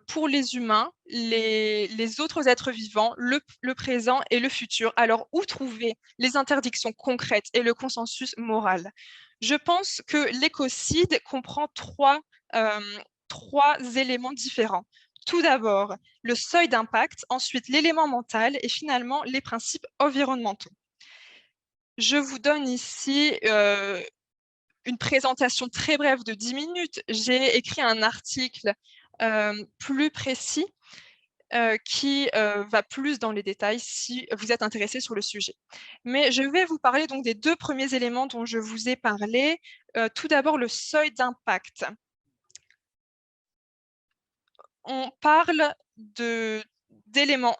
pour les humains, les autres êtres vivants, le présent et le futur. Alors, où trouver les interdictions concrètes et le consensus moral? Je pense que l'écocide comprend trois éléments différents. Tout d'abord, le seuil d'impact, ensuite l'élément mental et finalement les principes environnementaux. Je vous donne ici une présentation très brève de 10 minutes. J'ai écrit un article plus précis qui va plus dans les détails si vous êtes intéressé sur le sujet. Mais je vais vous parler donc des deux premiers éléments dont je vous ai parlé. Tout d'abord, le seuil d'impact. On parle d'éléments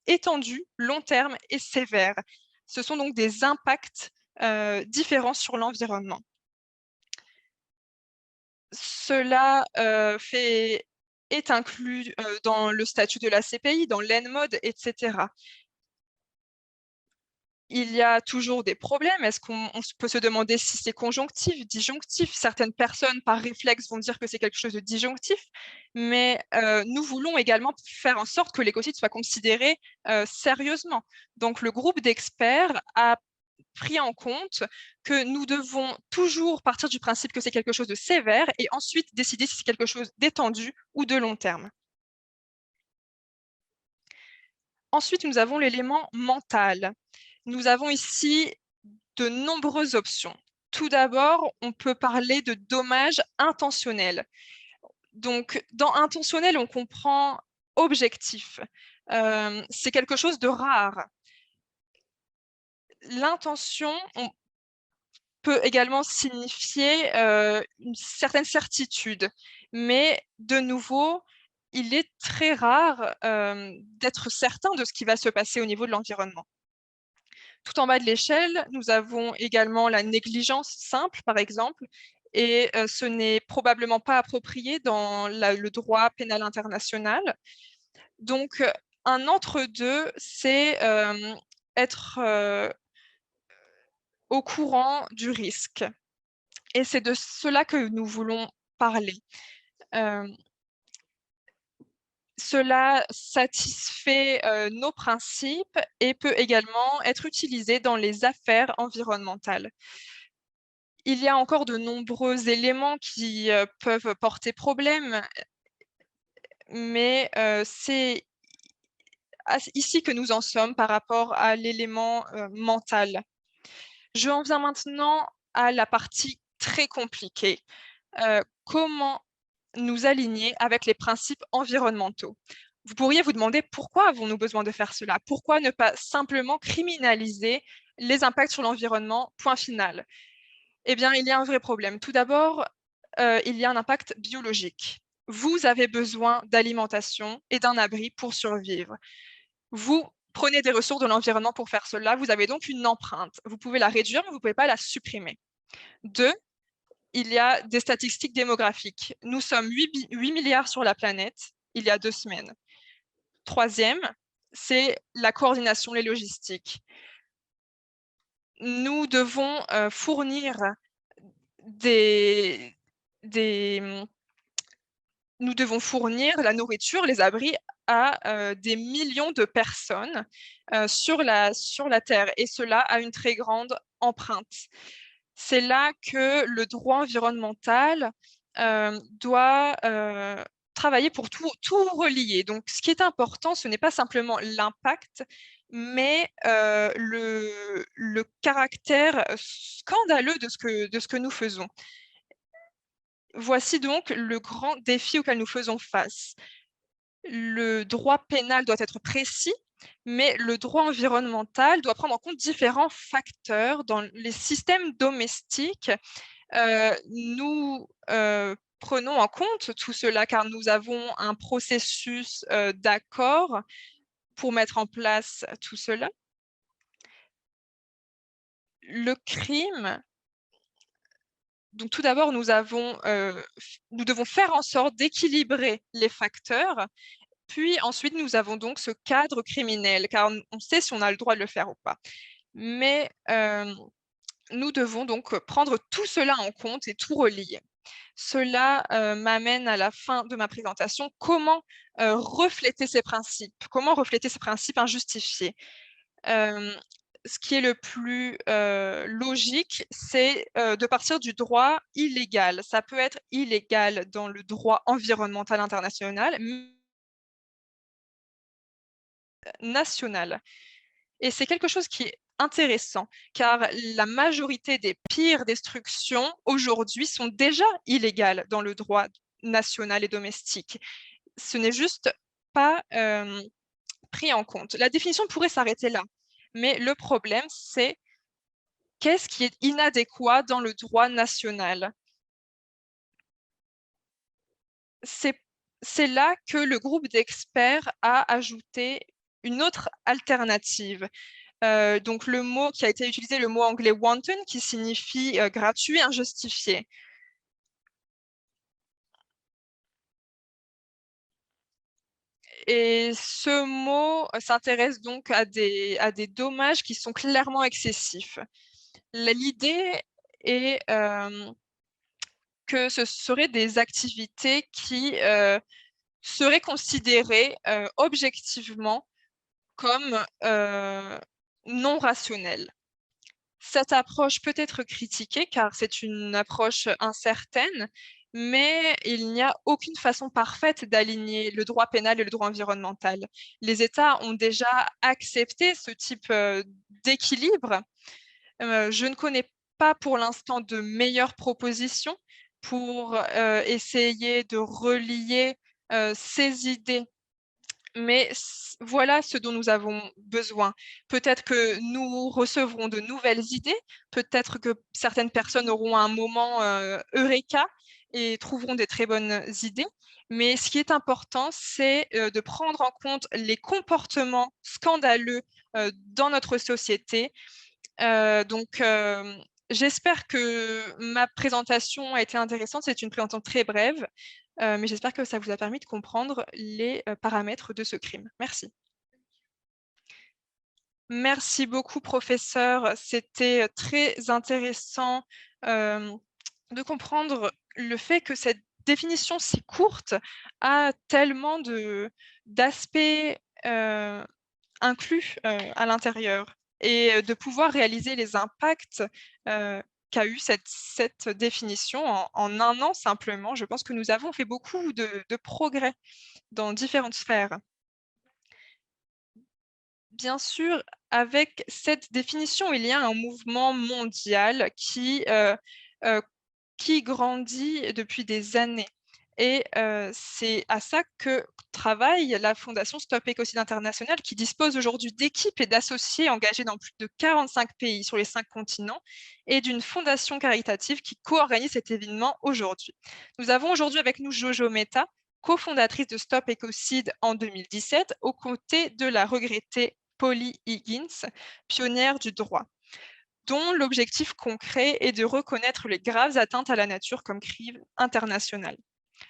étendus, long terme et sévères. Ce sont donc des impacts différents sur l'environnement. Cela est inclus dans le statut de la CPI, dans l'ENMOD, etc. Il y a toujours des problèmes. Est-ce qu'on peut se demander si c'est conjonctif, disjonctif? Certaines personnes, par réflexe, vont dire que c'est quelque chose de disjonctif, mais nous voulons également faire en sorte que l'écocide soit considéré sérieusement. Donc, le groupe d'experts a pris en compte que nous devons toujours partir du principe que c'est quelque chose de sévère et ensuite décider si c'est quelque chose d'étendu ou de long terme. Ensuite, nous avons l'élément mental. Nous avons ici de nombreuses options. Tout d'abord, on peut parler de dommages intentionnels. Donc, dans intentionnel, on comprend objectif. C'est quelque chose de rare. L'intention peut également signifier une certaine certitude, mais de nouveau, il est très rare d'être certain de ce qui va se passer au niveau de l'environnement. Tout en bas de l'échelle, nous avons également la négligence simple, par exemple, et ce n'est probablement pas approprié dans le droit pénal international. Donc, un entre-deux, c'est être au courant du risque. Et c'est de cela que nous voulons parler. Cela satisfait nos principes et peut également être utilisé dans les affaires environnementales. Il y a encore de nombreux éléments qui peuvent porter problème, mais c'est ici que nous en sommes par rapport à l'élément mental. Je en viens maintenant à la partie très compliquée. Comment nous aligner avec les principes environnementaux? Vous pourriez vous demander pourquoi avons-nous besoin de faire cela? Pourquoi ne pas simplement criminaliser les impacts sur l'environnement, point final? Eh bien, il y a un vrai problème. Tout d'abord, il y a un impact biologique. Vous avez besoin d'alimentation et d'un abri pour survivre. Vous prenez des ressources de l'environnement pour faire cela, vous avez donc une empreinte. Vous pouvez la réduire, mais vous ne pouvez pas la supprimer. 2, il y a des statistiques démographiques. Nous sommes 8 milliards sur la planète il y a 2 semaines. Troisième, c'est la coordination, les logistiques. Nous devons fournir nous devons fournir la nourriture, les abris à des millions de personnes sur la Terre, et cela a une très grande empreinte. C'est là que le droit environnemental doit travailler pour tout relier. Donc, ce qui est important, ce n'est pas simplement l'impact, mais le caractère scandaleux de ce que nous faisons. Voici donc le grand défi auquel nous faisons face. Le droit pénal doit être précis, mais le droit environnemental doit prendre en compte différents facteurs dans les systèmes domestiques. Nous prenons en compte tout cela car nous avons un processus d'accord pour mettre en place tout cela. Le crime, donc tout d'abord, nous devons faire en sorte d'équilibrer les facteurs, puis ensuite nous avons donc ce cadre criminel, car on sait si on a le droit de le faire ou pas. Mais nous devons donc prendre tout cela en compte et tout relier. Cela m'amène à la fin de ma présentation. Comment refléter ces principes? Comment refléter ces principes injustifiés? Ce qui est le plus logique, c'est de partir du droit illégal. Ça peut être illégal dans le droit environnemental international, national. Et c'est quelque chose qui est intéressant, car la majorité des pires destructions aujourd'hui sont déjà illégales dans le droit national et domestique. Ce n'est juste pas pris en compte. La définition pourrait s'arrêter là, mais le problème, c'est qu'est-ce qui est inadéquat dans le droit national? C'est là que le groupe d'experts a ajouté une autre alternative. Donc le mot qui a été utilisé, le mot anglais wanton, qui signifie gratuit, injustifié. Et ce mot s'intéresse donc à des dommages qui sont clairement excessifs. L'idée est que ce seraient des activités qui seraient considérées objectivement comme non rationnelles. Cette approche peut être critiquée car c'est une approche incertaine, mais il n'y a aucune façon parfaite d'aligner le droit pénal et le droit environnemental. Les États ont déjà accepté ce type d'équilibre. Je ne connais pas pour l'instant de meilleures propositions pour essayer de relier ces idées, mais voilà ce dont nous avons besoin. Peut-être que nous recevrons de nouvelles idées, peut-être que certaines personnes auront un moment eureka et trouveront des très bonnes idées, mais ce qui est important, c'est de prendre en compte les comportements scandaleux dans notre société. Donc, j'espère que ma présentation a été intéressante. C'est une présentation très brève, mais j'espère que ça vous a permis de comprendre les paramètres de ce crime. Merci. Merci beaucoup, professeur. C'était très intéressant de comprendre le fait que cette définition si courte a tellement d'aspects inclus à l'intérieur, et de pouvoir réaliser les impacts qu'a eu cette définition en un an simplement. Je pense que nous avons fait beaucoup de progrès dans différentes sphères. Bien sûr, avec cette définition, il y a un mouvement mondial qui grandit depuis des années. Et c'est à ça que travaille la Fondation Stop Écocide International, qui dispose aujourd'hui d'équipes et d'associés engagés dans plus de 45 pays sur les 5 continents, et d'une fondation caritative qui co-organise cet événement aujourd'hui. Nous avons aujourd'hui avec nous Jojo Mehta, cofondatrice de Stop Écocide en 2017, aux côtés de la regrettée Polly Higgins, pionnière du droit, dont l'objectif concret est de reconnaître les graves atteintes à la nature comme crime international.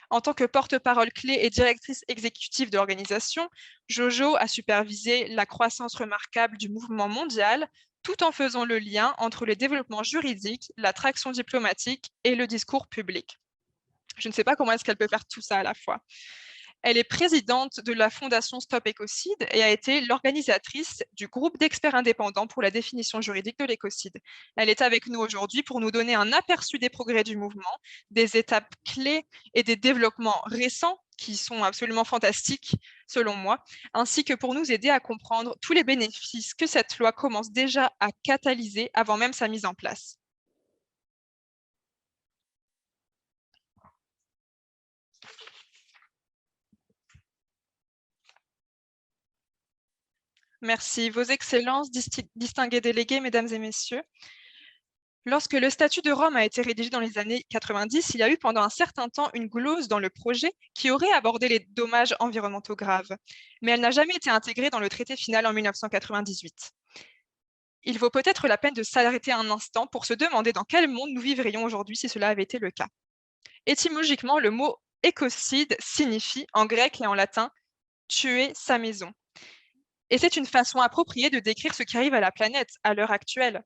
En tant que porte-parole clé et directrice exécutive de l'organisation, Jojo a supervisé la croissance remarquable du mouvement mondial, tout en faisant le lien entre les développements juridiques, la traction diplomatique et le discours public. Je ne sais pas comment est-ce qu'elle peut faire tout ça à la fois. Elle est présidente de la Fondation Stop Écocide et a été l'organisatrice du groupe d'experts indépendants pour la définition juridique de l'écocide. Elle est avec nous aujourd'hui pour nous donner un aperçu des progrès du mouvement, des étapes clés et des développements récents qui sont absolument fantastiques, selon moi, ainsi que pour nous aider à comprendre tous les bénéfices que cette loi commence déjà à catalyser avant même sa mise en place. Merci. Vos Excellences, distingués délégués, Mesdames et Messieurs. Lorsque le statut de Rome a été rédigé dans les années 90, il y a eu pendant un certain temps une clause dans le projet qui aurait abordé les dommages environnementaux graves, mais elle n'a jamais été intégrée dans le traité final en 1998. Il vaut peut-être la peine de s'arrêter un instant pour se demander dans quel monde nous vivrions aujourd'hui si cela avait été le cas. Étymologiquement, le mot écocide signifie en grec et en latin « tuer sa maison ». Et c'est une façon appropriée de décrire ce qui arrive à la planète à l'heure actuelle.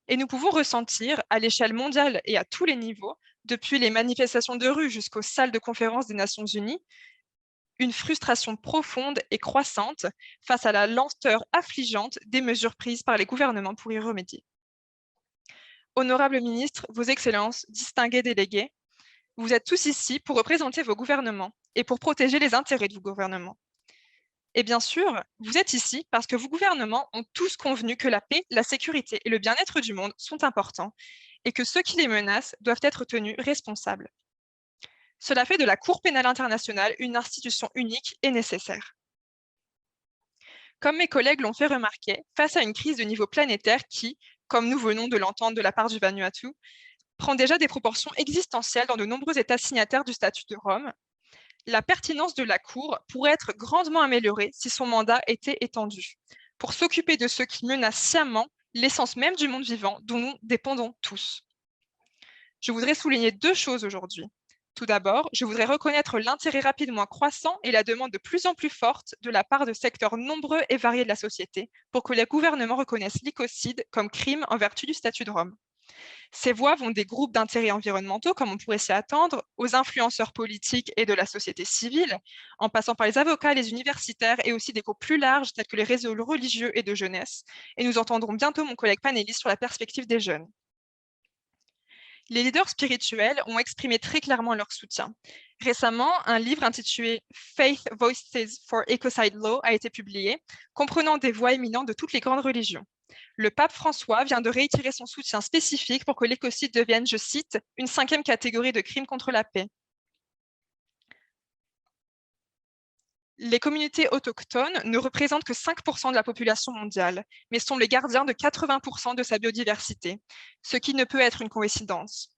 Et nous pouvons ressentir, à l'échelle mondiale et à tous les niveaux, depuis les manifestations de rue jusqu'aux salles de conférence des Nations Unies, une frustration profonde et croissante face à la lenteur affligeante des mesures prises par les gouvernements pour y remédier. Honorables ministres, Vos Excellences, distingués délégués, vous êtes tous ici pour représenter vos gouvernements et pour protéger les intérêts de vos gouvernements. Et bien sûr, vous êtes ici parce que vos gouvernements ont tous convenu que la paix, la sécurité et le bien-être du monde sont importants et que ceux qui les menacent doivent être tenus responsables. Cela fait de la Cour pénale internationale une institution unique et nécessaire. Comme mes collègues l'ont fait remarquer, face à une crise de niveau planétaire qui, comme nous venons de l'entendre de la part du Vanuatu, prend déjà des proportions existentielles dans de nombreux États signataires du statut de Rome, la pertinence de la Cour pourrait être grandement améliorée si son mandat était étendu, pour s'occuper de ceux qui menacent sciemment l'essence même du monde vivant dont nous dépendons tous. Je voudrais souligner 2 choses aujourd'hui. Tout d'abord, je voudrais reconnaître l'intérêt rapidement croissant et la demande de plus en plus forte de la part de secteurs nombreux et variés de la société pour que les gouvernements reconnaissent l'écocide comme crime en vertu du statut de Rome. Ces voix vont des groupes d'intérêts environnementaux, comme on pourrait s'y attendre, aux influenceurs politiques et de la société civile, en passant par les avocats, les universitaires et aussi des groupes plus larges tels que les réseaux religieux et de jeunesse. Et nous entendrons bientôt mon collègue panéliste sur la perspective des jeunes. Les leaders spirituels ont exprimé très clairement leur soutien. Récemment, un livre intitulé Faith Voices for Ecocide Law a été publié, comprenant des voix éminentes de toutes les grandes religions. Le pape François vient de réitérer son soutien spécifique pour que l'écocide devienne, je cite, une 5e catégorie de crimes contre la paix. Les communautés autochtones ne représentent que 5% de la population mondiale, mais sont les gardiens de 80% de sa biodiversité, ce qui ne peut être une coïncidence.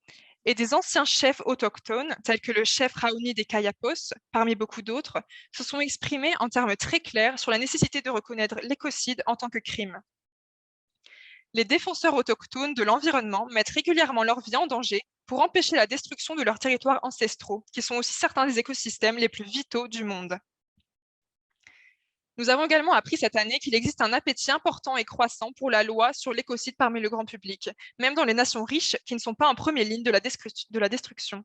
Et des anciens chefs autochtones, tels que le chef Raoni des Kayapos, parmi beaucoup d'autres, se sont exprimés en termes très clairs sur la nécessité de reconnaître l'écocide en tant que crime. Les défenseurs autochtones de l'environnement mettent régulièrement leur vie en danger pour empêcher la destruction de leurs territoires ancestraux, qui sont aussi certains des écosystèmes les plus vitaux du monde. Nous avons également appris cette année qu'il existe un appétit important et croissant pour la loi sur l'écocide parmi le grand public, même dans les nations riches qui ne sont pas en première ligne de la destruction.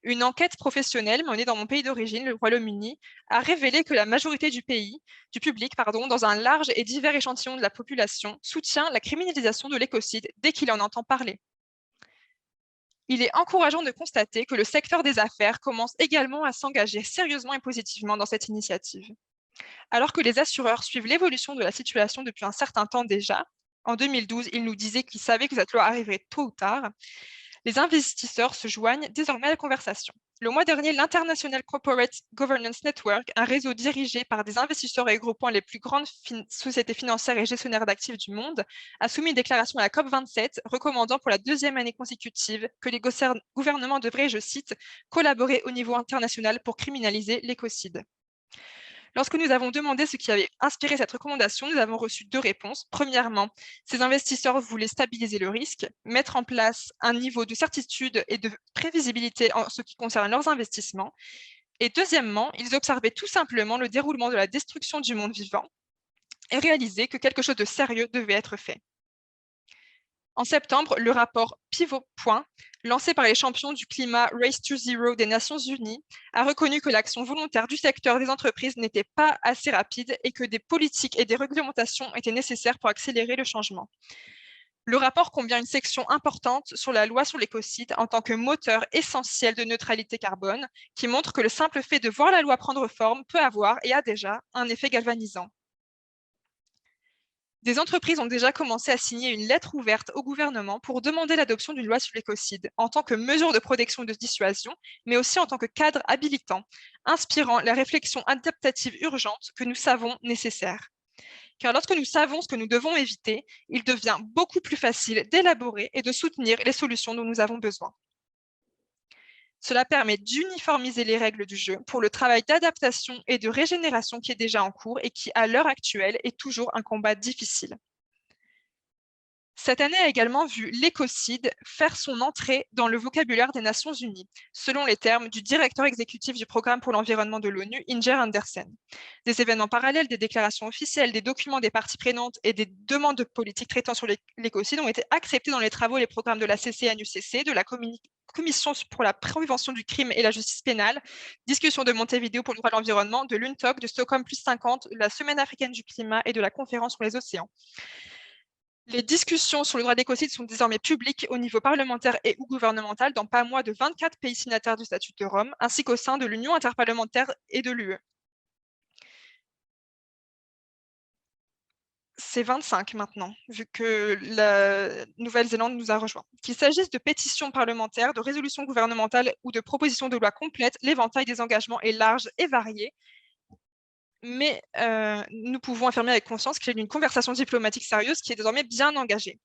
Une enquête professionnelle menée dans mon pays d'origine, le Royaume-Uni, a révélé que la majorité du public, dans un large et divers échantillon de la population, soutient la criminalisation de l'écocide dès qu'il en entend parler. Il est encourageant de constater que le secteur des affaires commence également à s'engager sérieusement et positivement dans cette initiative. Alors que les assureurs suivent l'évolution de la situation depuis un certain temps déjà, en 2012, ils nous disaient qu'ils savaient que cette loi arriverait tôt ou tard, les investisseurs se joignent désormais à la conversation. Le mois dernier, l'International Corporate Governance Network, un réseau dirigé par des investisseurs et regroupant les plus grandes sociétés financières et gestionnaires d'actifs du monde, a soumis une déclaration à la COP27 recommandant pour la 2e année consécutive que les gouvernements devraient, je cite, collaborer au niveau international pour criminaliser l'écocide. Lorsque nous avons demandé ce qui avait inspiré cette recommandation, nous avons reçu 2 réponses. Premièrement, ces investisseurs voulaient stabiliser le risque, mettre en place un niveau de certitude et de prévisibilité en ce qui concerne leurs investissements. Et deuxièmement, ils observaient tout simplement le déroulement de la destruction du monde vivant et réalisaient que quelque chose de sérieux devait être fait. En septembre, le rapport Pivot Point, lancé par les champions du climat Race to Zero des Nations Unies, a reconnu que l'action volontaire du secteur des entreprises n'était pas assez rapide et que des politiques et des réglementations étaient nécessaires pour accélérer le changement. Le rapport contient une section importante sur la loi sur l'écocide en tant que moteur essentiel de neutralité carbone, qui montre que le simple fait de voir la loi prendre forme peut avoir et a déjà un effet galvanisant. Des entreprises ont déjà commencé à signer une lettre ouverte au gouvernement pour demander l'adoption d'une loi sur l'écocide en tant que mesure de protection de dissuasion, mais aussi en tant que cadre habilitant, inspirant la réflexion adaptative urgente que nous savons nécessaire. Car lorsque nous savons ce que nous devons éviter, il devient beaucoup plus facile d'élaborer et de soutenir les solutions dont nous avons besoin. Cela permet d'uniformiser les règles du jeu pour le travail d'adaptation et de régénération qui est déjà en cours et qui, à l'heure actuelle, est toujours un combat difficile. Cette année a également vu l'écocide faire son entrée dans le vocabulaire des Nations Unies, selon les termes du directeur exécutif du Programme pour l'environnement de l'ONU, Inger Andersen. Des événements parallèles, des déclarations officielles, des documents des parties prenantes et des demandes de politique traitant sur l'écocide ont été acceptés dans les travaux et les programmes de la CCNUCC, de la Commission pour la prévention du crime et la justice pénale, discussion de Montevideo pour le droit de l'environnement, de l'UNTOC, de Stockholm +50, de la Semaine africaine du climat et de la Conférence sur les océans. Les discussions sur le droit d'écocide sont désormais publiques au niveau parlementaire et ou gouvernemental dans pas moins de 24 pays signataires du statut de Rome, ainsi qu'au sein de l'Union interparlementaire et de l'UE. C'est 25 maintenant, vu que la Nouvelle-Zélande nous a rejoints. Qu'il s'agisse de pétitions parlementaires, de résolutions gouvernementales ou de propositions de loi complètes, l'éventail des engagements est large et varié. Mais nous pouvons affirmer avec conscience qu'il y a une conversation diplomatique sérieuse qui est désormais bien engagée.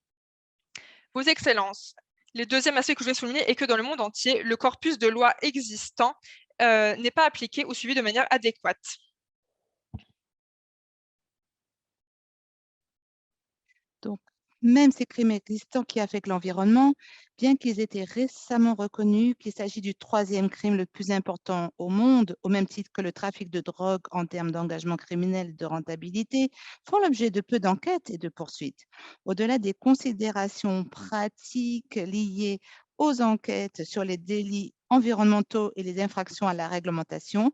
Vos Excellences, le deuxième aspect que je vais souligner est que dans le monde entier, le corpus de lois existant n'est pas appliqué ou suivi de manière adéquate. Donc, même ces crimes existants qui affectent l'environnement, bien qu'ils aient été récemment reconnus qu'il s'agit du 3e crime le plus important au monde, au même titre que le trafic de drogue en termes d'engagement criminel et de rentabilité, font l'objet de peu d'enquêtes et de poursuites. Au-delà des considérations pratiques liées aux enquêtes sur les délits environnementaux et les infractions à la réglementation,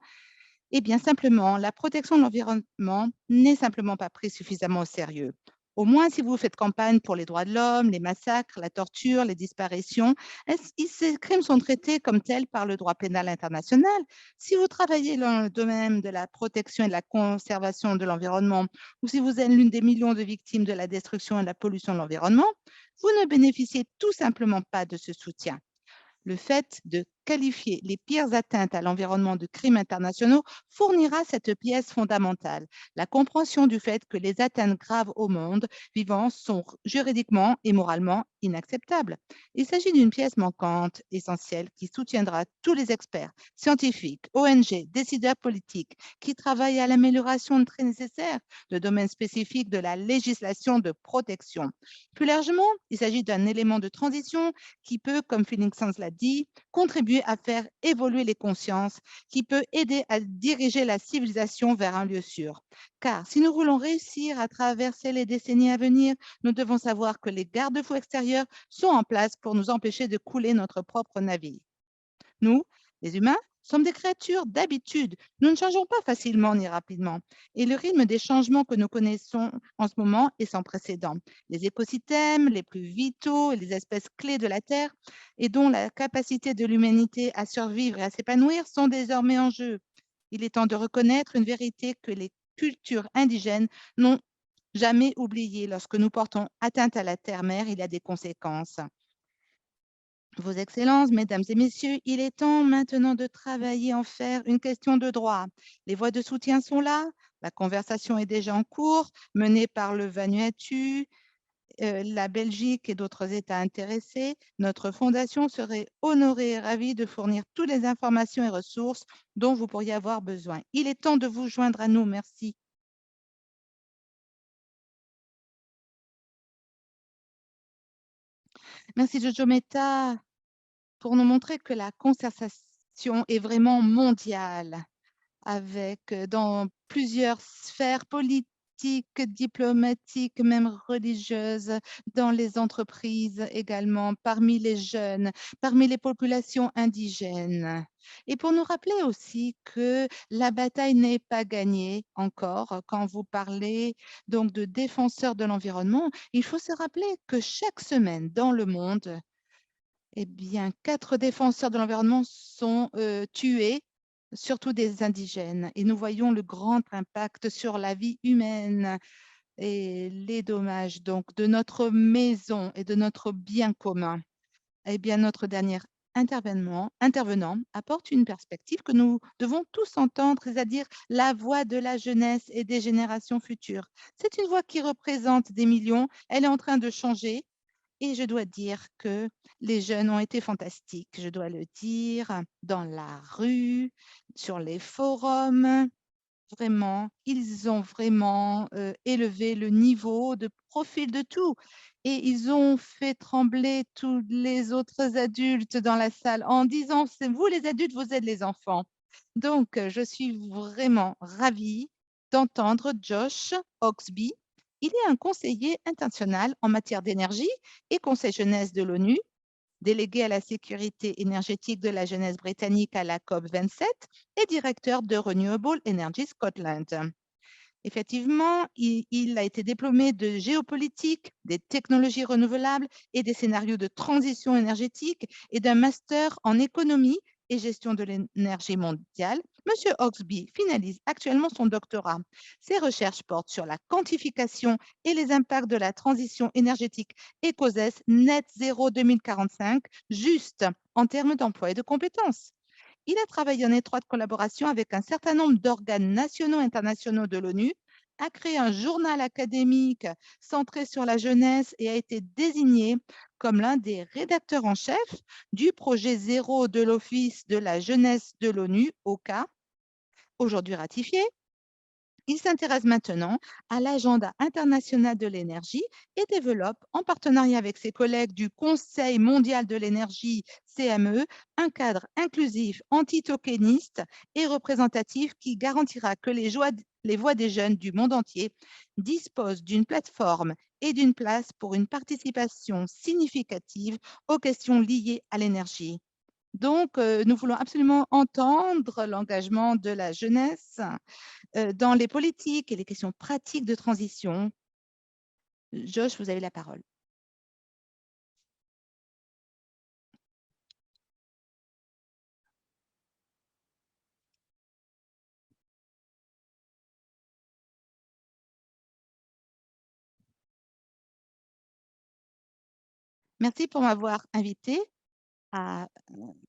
eh bien, simplement, la protection de l'environnement n'est simplement pas prise suffisamment au sérieux. Au moins, si vous faites campagne pour les droits de l'homme, les massacres, la torture, les disparitions, ces crimes sont traités comme tels par le droit pénal international. Si vous travaillez dans le domaine de la protection et de la conservation de l'environnement, ou si vous êtes l'une des millions de victimes de la destruction et de la pollution de l'environnement, vous ne bénéficiez tout simplement pas de ce soutien. Le fait de qualifier les pires atteintes à l'environnement de crimes internationaux fournira cette pièce fondamentale, la compréhension du fait que les atteintes graves au monde vivant sont juridiquement et moralement inacceptables. Il s'agit d'une pièce manquante, essentielle, qui soutiendra tous les experts, scientifiques, ONG, décideurs politiques, qui travaillent à l'amélioration très nécessaire de domaines spécifiques de la législation de protection. Plus largement, il s'agit d'un élément de transition qui peut, comme Phoenix Sans l'a dit, contribuer à faire évoluer les consciences, qui peut aider à diriger la civilisation vers un lieu sûr. Car si nous voulons réussir à traverser les décennies à venir, nous devons savoir que les garde-fous extérieurs sont en place pour nous empêcher de couler notre propre navire. Nous, les humains, sommes des créatures d'habitude. Nous ne changeons pas facilement ni rapidement. Et le rythme des changements que nous connaissons en ce moment est sans précédent. Les écosystèmes les plus vitaux et les espèces clés de la Terre et dont la capacité de l'humanité à survivre et à s'épanouir sont désormais en jeu. Il est temps de reconnaître une vérité que les cultures indigènes n'ont jamais oubliée. Lorsque nous portons atteinte à la terre-mère, il y a des conséquences. Vos Excellences, Mesdames et Messieurs, il est temps maintenant de travailler en faire une question de droit. Les voix de soutien sont là, la conversation est déjà en cours, menée par le Vanuatu, la Belgique et d'autres États intéressés. Notre fondation serait honorée et ravie de fournir toutes les informations et ressources dont vous pourriez avoir besoin. Il est temps de vous joindre à nous. Merci. Merci Jojo Meta pour nous montrer que la concertation est vraiment mondiale, avec dans plusieurs sphères politiques, diplomatiques, même religieuses, dans les entreprises également, parmi les jeunes, parmi les populations indigènes. Et pour nous rappeler aussi que la bataille n'est pas gagnée encore. Quand vous parlez donc de défenseurs de l'environnement, il faut se rappeler que chaque semaine dans le monde, eh bien, 4 défenseurs de l'environnement sont tués, surtout des indigènes. Et nous voyons le grand impact sur la vie humaine et les dommages donc de notre maison et de notre bien commun. Eh bien, notre dernier intervenant apporte une perspective que nous devons tous entendre, c'est-à-dire la voix de la jeunesse et des générations futures. C'est une voix qui représente des millions. Elle est en train de changer. Et je dois dire que les jeunes ont été fantastiques, je dois le dire, dans la rue, sur les forums. Vraiment, ils ont vraiment élevé le niveau de profil de tout. Et ils ont fait trembler tous les autres adultes dans la salle en disant, c'est vous les adultes, vous êtes les enfants. Donc, je suis vraiment ravie d'entendre Josh Oxby. Il est un conseiller international en matière d'énergie et conseil jeunesse de l'ONU, délégué à la sécurité énergétique de la jeunesse britannique à la COP27 et directeur de Renewable Energy Scotland. Effectivement, il a été diplômé de géopolitique, des technologies renouvelables et des scénarios de transition énergétique et d'un master en économie et gestion de l'énergie mondiale. Monsieur Oxby finalise actuellement son doctorat. Ses recherches portent sur la quantification et les impacts de la transition énergétique écossaise Net Zero 2045, juste en termes d'emploi et de compétences. Il a travaillé en étroite collaboration avec un certain nombre d'organes nationaux et internationaux de l'ONU, a créé un journal académique centré sur la jeunesse et a été désigné comme l'un des rédacteurs en chef du projet zéro de l'Office de la jeunesse de l'ONU, OCA, aujourd'hui ratifié. Il s'intéresse maintenant à l'agenda international de l'énergie et développe, en partenariat avec ses collègues du Conseil mondial de l'énergie, CME, un cadre inclusif, anti-tokeniste et représentatif qui garantira que les voix des jeunes du monde entier disposent d'une plateforme et d'une place pour une participation significative aux questions liées à l'énergie. Donc, nous voulons absolument entendre l'engagement de la jeunesse dans les politiques et les questions pratiques de transition. Josh, vous avez la parole. Merci pour m'avoir invité à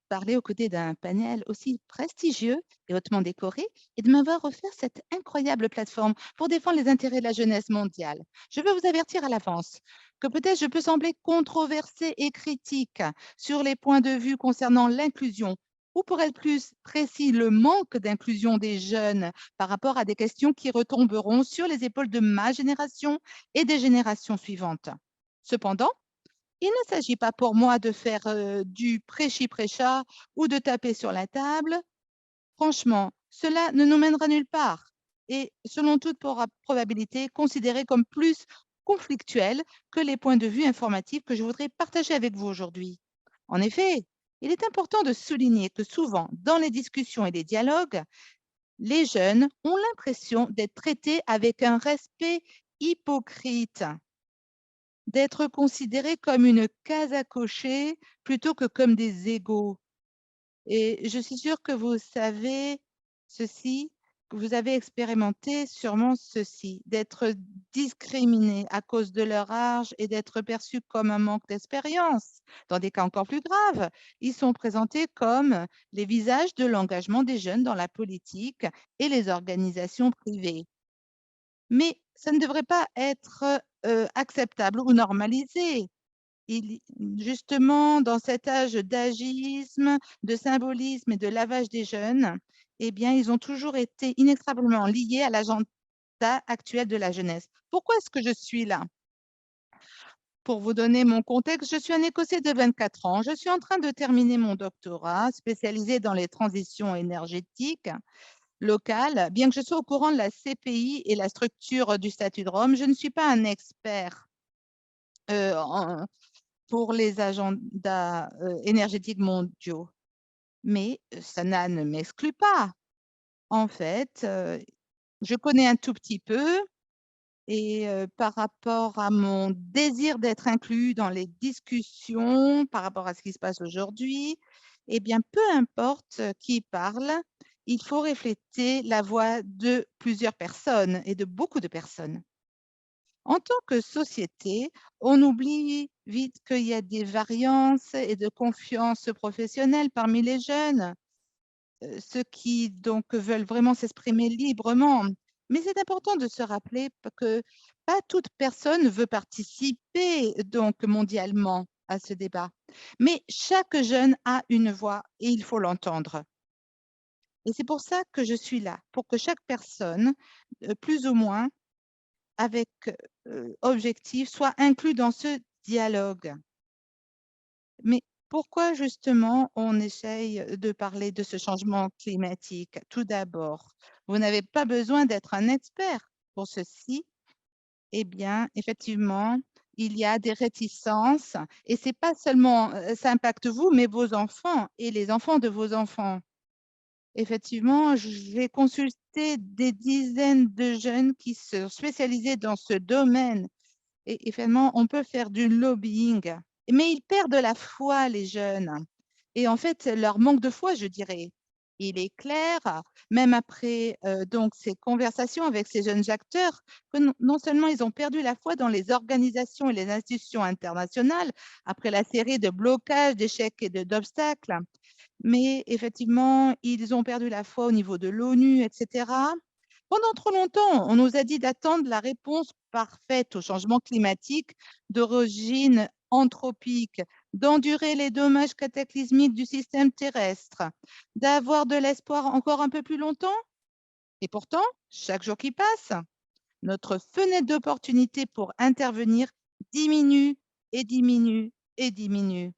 parler aux côtés d'un panel aussi prestigieux et hautement décoré et de m'avoir offert cette incroyable plateforme pour défendre les intérêts de la jeunesse mondiale. Je veux vous avertir à l'avance que peut-être je peux sembler controversée et critique sur les points de vue concernant l'inclusion ou pour être plus précis, le manque d'inclusion des jeunes par rapport à des questions qui retomberont sur les épaules de ma génération et des générations suivantes. Cependant, il ne s'agit pas pour moi de faire du prêchi-prêcha ou de taper sur la table. Franchement, cela ne nous mènera nulle part et, selon toute probabilité, considéré comme plus conflictuel que les points de vue informatifs que je voudrais partager avec vous aujourd'hui. En effet, il est important de souligner que souvent, dans les discussions et les dialogues, les jeunes ont l'impression d'être traités avec un respect hypocrite, d'être considérés comme une case à cocher plutôt que comme des égaux. Et je suis sûre que vous savez ceci, vous avez expérimenté sûrement ceci, d'être discriminés à cause de leur âge et d'être perçus comme un manque d'expérience. Dans des cas encore plus graves, ils sont présentés comme les visages de l'engagement des jeunes dans la politique et les organisations privées. Mais ça ne devrait pas être acceptable ou normalisé. Justement, dans cet âge d'agisme, de symbolisme et de lavage des jeunes, eh bien, ils ont toujours été inextricablement liés à l'agenda actuel de la jeunesse. Pourquoi est-ce que je suis là? Pour vous donner mon contexte, je suis un Écossais de 24 ans. Je suis en train de terminer mon doctorat spécialisé dans les transitions énergétiques locales. Bien que je sois au courant de la CPI et la structure du statut de Rome, je ne suis pas un expert en, pour les agendas énergétiques mondiaux. Mais ça ne m'exclut pas. En fait, je connais un tout petit peu et par rapport à mon désir d'être inclus dans les discussions, par rapport à ce qui se passe aujourd'hui, eh bien, peu importe qui parle, il faut refléter la voix de plusieurs personnes et de beaucoup de personnes. En tant que société, on oublie vite qu'il y a des variances et de confiance professionnelle parmi les jeunes, ceux qui donc veulent vraiment s'exprimer librement. Mais c'est important de se rappeler que pas toute personne veut participer donc mondialement à ce débat. Mais chaque jeune a une voix et il faut l'entendre. Et c'est pour ça que je suis là, pour que chaque personne, plus ou moins, avec objectif, soit inclus dans ce dialogue. Mais pourquoi justement on essaye de parler de ce changement climatique? Tout d'abord, vous n'avez pas besoin d'être un expert pour ceci. Eh bien, effectivement, il y a des réticences et c'est pas seulement ça impacte vous, mais vos enfants et les enfants de vos enfants. Effectivement, j'ai consulté des dizaines de jeunes qui sont spécialisés dans ce domaine. Et finalement, on peut faire du lobbying, mais ils perdent la foi, les jeunes. Et en fait, leur manque de foi, je dirais. Il est clair, même après donc ces conversations avec ces jeunes acteurs, que non seulement ils ont perdu la foi dans les organisations et les institutions internationales après la série de blocages, d'échecs et d'obstacles, mais effectivement, ils ont perdu la foi au niveau de l'ONU, etc. Pendant trop longtemps, on nous a dit d'attendre la réponse parfaite au changement climatique d'origine anthropique, d'endurer les dommages cataclysmiques du système terrestre, d'avoir de l'espoir encore un peu plus longtemps. Et pourtant, chaque jour qui passe, notre fenêtre d'opportunité pour intervenir diminue et diminue et diminue.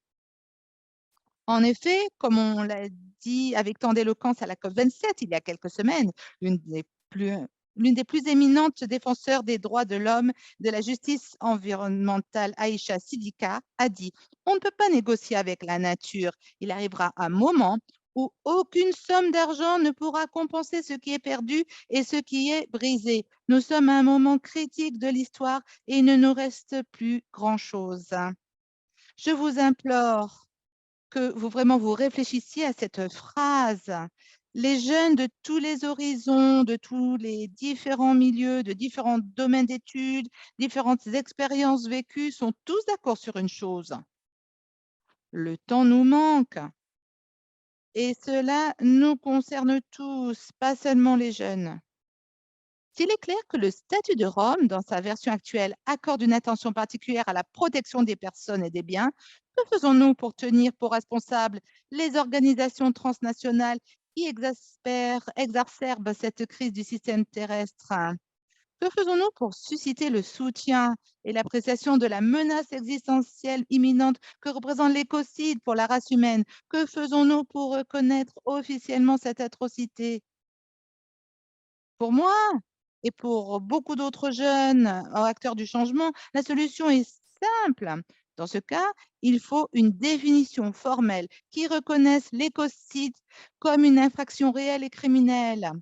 En effet, comme on l'a dit avec tant d'éloquence à la COP27 il y a quelques semaines, l'une des plus, l'une des plus éminentes défenseurs des droits de l'homme, de la justice environnementale, Aïcha Sidika, a dit: « On ne peut pas négocier avec la nature. Il arrivera un moment où aucune somme d'argent ne pourra compenser ce qui est perdu et ce qui est brisé. Nous sommes à un moment critique de l'histoire et il ne nous reste plus grand-chose. » Je vous implore que vous vraiment vous réfléchissiez à cette phrase. Les jeunes de tous les horizons, de tous les différents milieux, de différents domaines d'études, différentes expériences vécues sont tous d'accord sur une chose. Le temps nous manque et cela nous concerne tous, pas seulement les jeunes. S'il est clair que le statut de Rome, dans sa version actuelle, accorde une attention particulière à la protection des personnes et des biens, que faisons-nous pour tenir pour responsables les organisations transnationales qui exacerbent cette crise du système terrestre? Que faisons-nous pour susciter le soutien et l'appréciation de la menace existentielle imminente que représente l'écocide pour la race humaine? Que faisons-nous pour reconnaître officiellement cette atrocité? Pour moi et pour beaucoup d'autres jeunes acteurs du changement, la solution est simple. Dans ce cas, il faut une définition formelle qui reconnaisse l'écocide comme une infraction réelle et criminelle.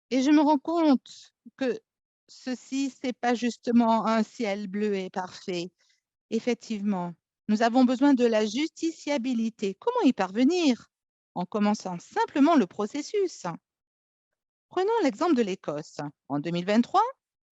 Et je me rends compte que ceci, ce n'est pas justement un ciel bleu et parfait, effectivement. Nous avons besoin de la justiciabilité. Comment y parvenir? En commençant simplement le processus. Prenons l'exemple de l'Écosse. En 2023,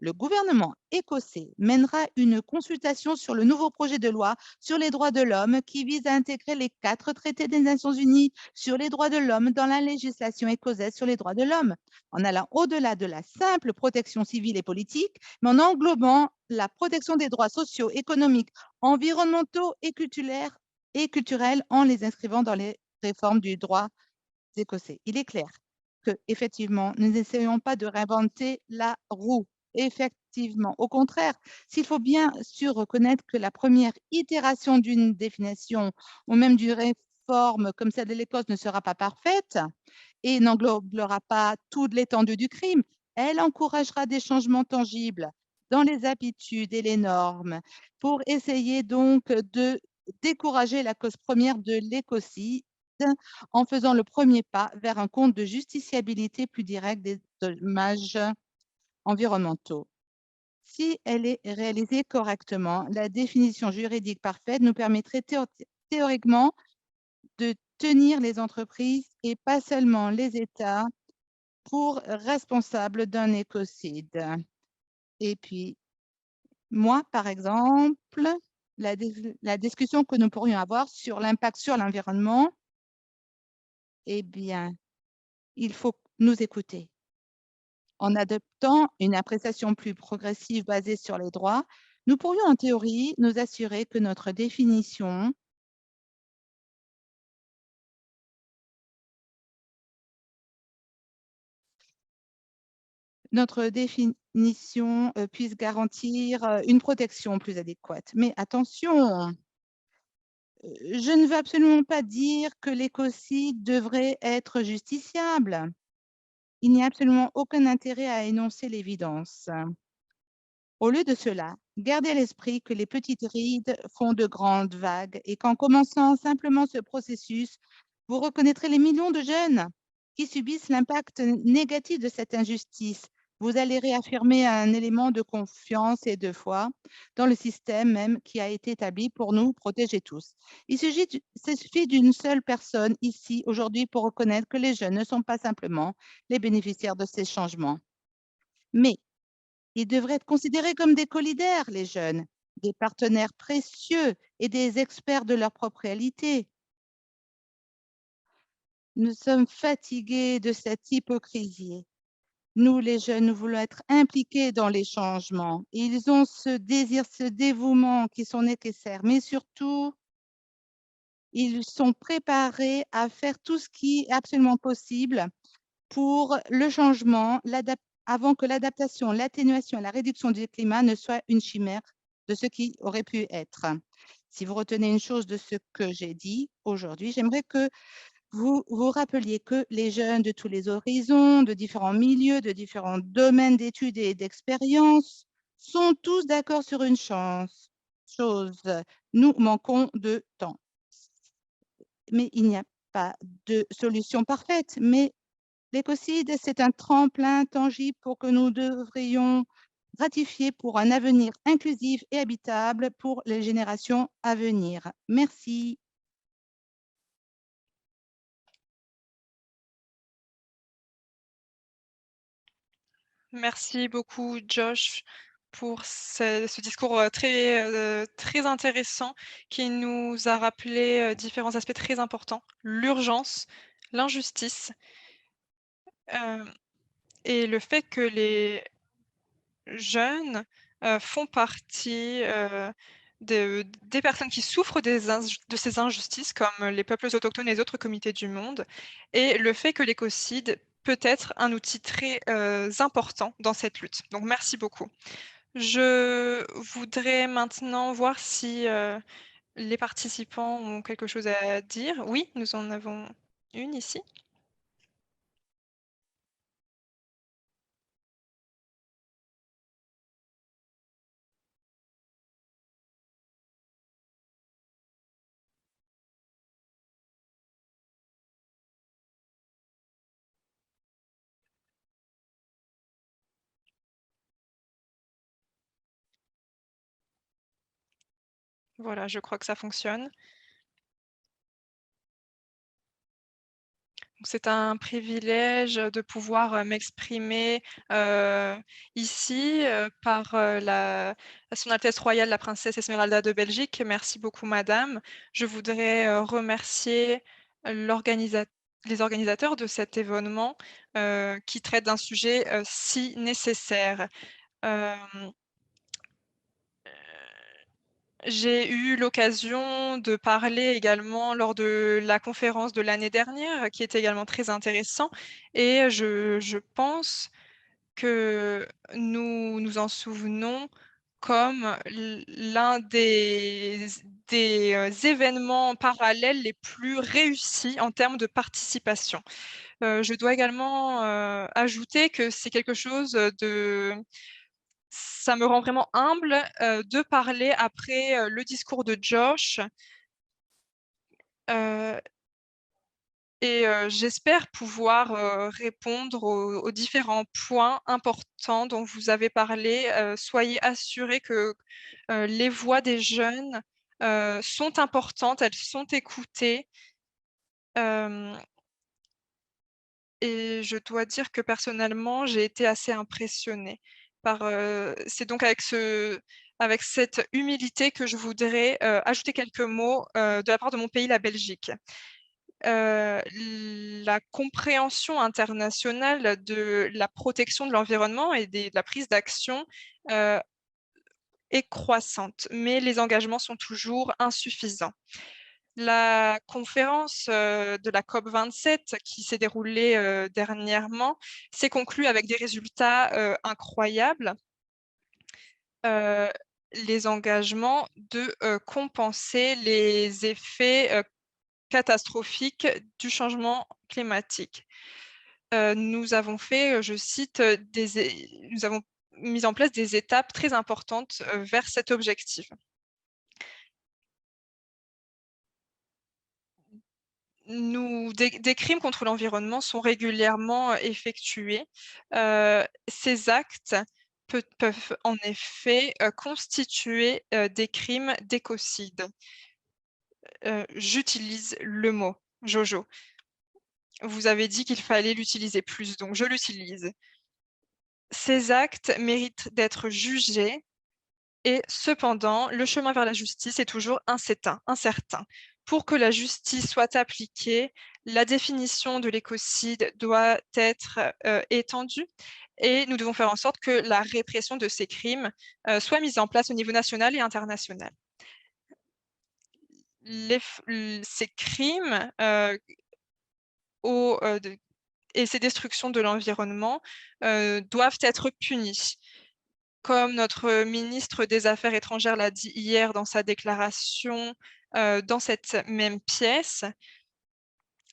le gouvernement écossais mènera une consultation sur le nouveau projet de loi sur les droits de l'homme qui vise à intégrer les 4 traités des Nations unies sur les droits de l'homme dans la législation écossaise sur les droits de l'homme, en allant au-delà de la simple protection civile et politique, mais en englobant la protection des droits sociaux, économiques, environnementaux et culturels en les inscrivant dans les réformes du droit écossais. Il est clair qu'effectivement, nous n'essayons pas de réinventer la roue. Effectivement, au contraire, s'il faut bien sûr reconnaître que la première itération d'une définition ou même d'une réforme comme celle de l'Écosse ne sera pas parfaite et n'englobera pas toute l'étendue du crime, elle encouragera des changements tangibles dans les habitudes et les normes pour essayer donc de décourager la cause première de l'écocide en faisant le premier pas vers un compte de justiciabilité plus direct des dommages environnementaux. Si elle est réalisée correctement, la définition juridique parfaite nous permettrait théoriquement de tenir les entreprises et pas seulement les États pour responsables d'un écocide. Et puis, moi, par exemple, la discussion que nous pourrions avoir sur l'impact sur l'environnement, eh bien, il faut nous écouter. En adoptant une appréciation plus progressive basée sur les droits, nous pourrions en théorie nous assurer que notre définition puisse garantir une protection plus adéquate. Mais attention, je ne veux absolument pas dire que l'écocide devrait être justiciable. Il n'y a absolument aucun intérêt à énoncer l'évidence. Au lieu de cela, gardez à l'esprit que les petites rides font de grandes vagues et qu'en commençant simplement ce processus, vous reconnaîtrez les millions de jeunes qui subissent l'impact négatif de cette injustice. Vous allez réaffirmer un élément de confiance et de foi dans le système même qui a été établi pour nous protéger tous. Il suffit d'une seule personne ici aujourd'hui pour reconnaître que les jeunes ne sont pas simplement les bénéficiaires de ces changements, mais ils devraient être considérés comme des solidaires, les jeunes, des partenaires précieux et des experts de leur propre réalité. Nous sommes fatigués de cette hypocrisie. Nous, les jeunes, nous voulons être impliqués dans les changements. Ils ont ce désir, ce dévouement qui sont nécessaires, mais surtout, ils sont préparés à faire tout ce qui est absolument possible pour le changement, avant que l'adaptation, l'atténuation et la réduction du climat ne soient une chimère de ce qui aurait pu être. Si vous retenez une chose de ce que j'ai dit aujourd'hui, j'aimerais que vous vous rappeliez que les jeunes de tous les horizons, de différents milieux, de différents domaines d'études et d'expérience sont tous d'accord sur une chose. Nous manquons de temps. Mais il n'y a pas de solution parfaite, mais l'écocide, c'est un tremplin tangible pour que nous devrions ratifier pour un avenir inclusif et habitable pour les générations à venir. Merci. Merci beaucoup, Josh, pour ce discours très intéressant qui nous a rappelé différents aspects très importants, l'urgence, l'injustice et le fait que les jeunes font partie des personnes qui souffrent de ces injustices, comme les peuples autochtones et les autres communautés du monde, et le fait que l'écocide peut être un outil très important dans cette lutte. Donc merci beaucoup. Je voudrais maintenant voir si les participants ont quelque chose à dire. Oui, nous en avons une ici. Voilà, je crois que ça fonctionne. C'est un privilège de pouvoir, m'exprimer, ici, par, la Son Altesse Royale la Princesse Esmeralda de Belgique. Merci beaucoup madame. Je voudrais, remercier l'organisa les organisateurs de cet événement, qui traite d'un sujet, si nécessaire. Hem J'ai eu l'occasion de parler également lors de la conférence de l'année dernière, qui était également très intéressant et je pense que nous nous en souvenons comme l'un des événements parallèles les plus réussis en termes de participation. Je dois également, ajouter que c'est quelque chose, de ça me rend vraiment humble, de parler après, le discours de Josh, heu j'espère pouvoir, répondre aux différents points importants dont vous avez parlé. Soyez assurés que, les voix des jeunes, sont importantes, elles sont écoutées. Hem Et je dois dire que personnellement, j'ai été assez impressionnée par, c'est donc avec cette humilité que je voudrais, ajouter quelques mots, de la part de mon pays, la Belgique. Heu, la compréhension internationale de la protection de l'environnement et de la prise d'action, heu, est croissante, mais les engagements sont toujours insuffisants. La conférence, de la COP27 qui s'est déroulée, dernièrement, s'est conclue avec des résultats, incroyables. Heu, les engagements de, compenser les effets, catastrophiques du changement climatique. Nous avons fait, je cite, nous avons mis en place des étapes très importantes, vers cet objectif. Des crimes contre l'environnement sont régulièrement, effectués. Ces actes peuvent en effet, constituer, des crimes d'écocide. J'utilise le mot, Jojo. Vous avez dit qu'il fallait l'utiliser plus, donc je l'utilise. Ces actes méritent d'être jugés et cependant, le chemin vers la justice est toujours incertain. Pour que la justice soit appliquée, la définition de l'écocide doit être, étendue et nous devons faire en sorte que la répression de ces crimes, soit mise en place au niveau national et international. Ces crimes, au de et ces destructions de l'environnement, doivent être punis. Comme notre ministre des Affaires étrangères l'a dit hier dans sa déclaration, dans cette même pièce,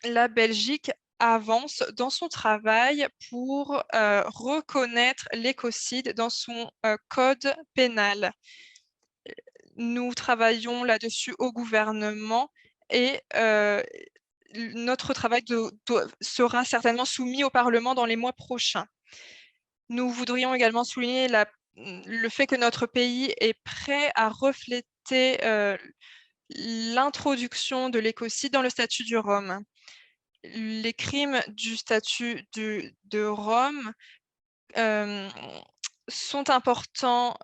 la Belgique avance dans son travail pour, reconnaître l'écocide dans son, code pénal. Nous travaillons là-dessus au gouvernement et notre travail sera certainement soumis au parlement dans les mois prochains. Nous voudrions également souligner le fait que notre pays est prêt à refléter, l'introduction de l'écocide dans le statut du Rome. Les crimes du statut de Rome, hem, sont importants,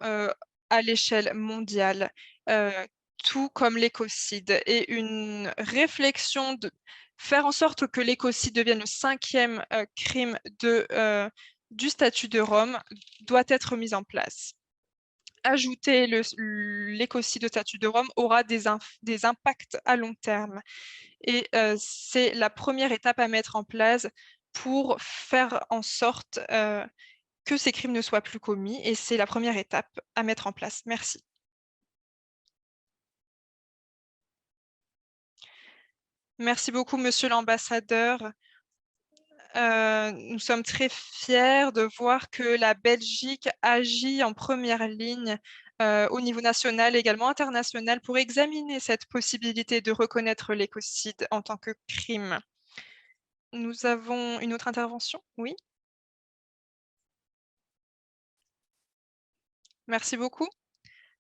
à l'échelle mondiale, heu, tout comme l'écocide et une réflexion de faire en sorte que l'écocide devienne le 5e, crime du statut de Rome doit être mise en place. Ajouter l'écocide au statut de Rome aura des impacts à long terme et c'est la première étape à mettre en place pour faire en sorte, que ces crimes ne soient plus commis et c'est la première étape à mettre en place. Merci. Merci beaucoup monsieur l'ambassadeur. Nous sommes très fiers de voir que la Belgique agit en première ligne, au niveau national, également international, pour examiner cette possibilité de reconnaître l'écocide en tant que crime. Nous avons une autre intervention? Oui? Merci beaucoup,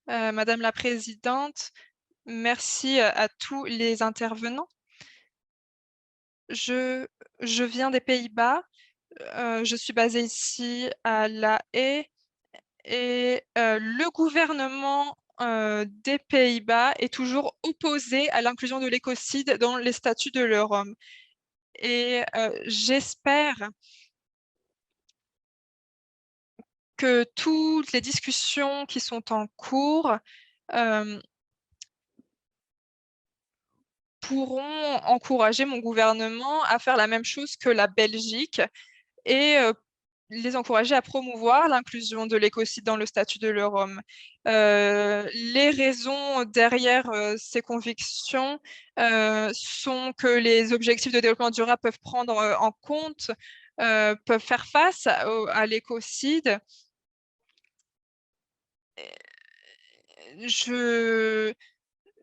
madame la présidente. Merci à tous les intervenants. Je viens des Pays-Bas, je suis basée ici à La Haye et le gouvernement, des Pays-Bas est toujours opposé à l'inclusion de l'écocide dans les statuts de l'Europe et j'espère que toutes les discussions qui sont en cours, pourront encourager mon gouvernement à faire la même chose que la Belgique et les encourager à promouvoir l'inclusion de l'écocide dans le statut de l'Europe. Les raisons derrière ces convictions sont que les objectifs de développement durable peuvent prendre en compte, peuvent faire face à l'écocide.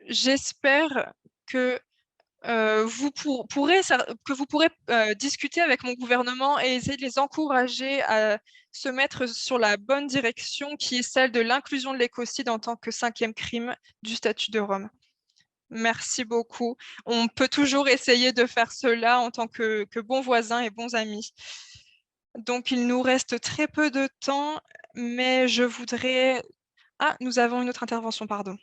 J'espère que vous pourrez discuter avec mon gouvernement et essayer de les encourager à se mettre sur la bonne direction qui est celle de l'inclusion de l'écocide en tant que 5e crime du statut de Rome. Merci beaucoup. On peut toujours essayer de faire cela en tant que bons voisins et bons amis. Donc, il nous reste très peu de temps, mais je voudrais... Ah, nous avons une autre intervention, pardon.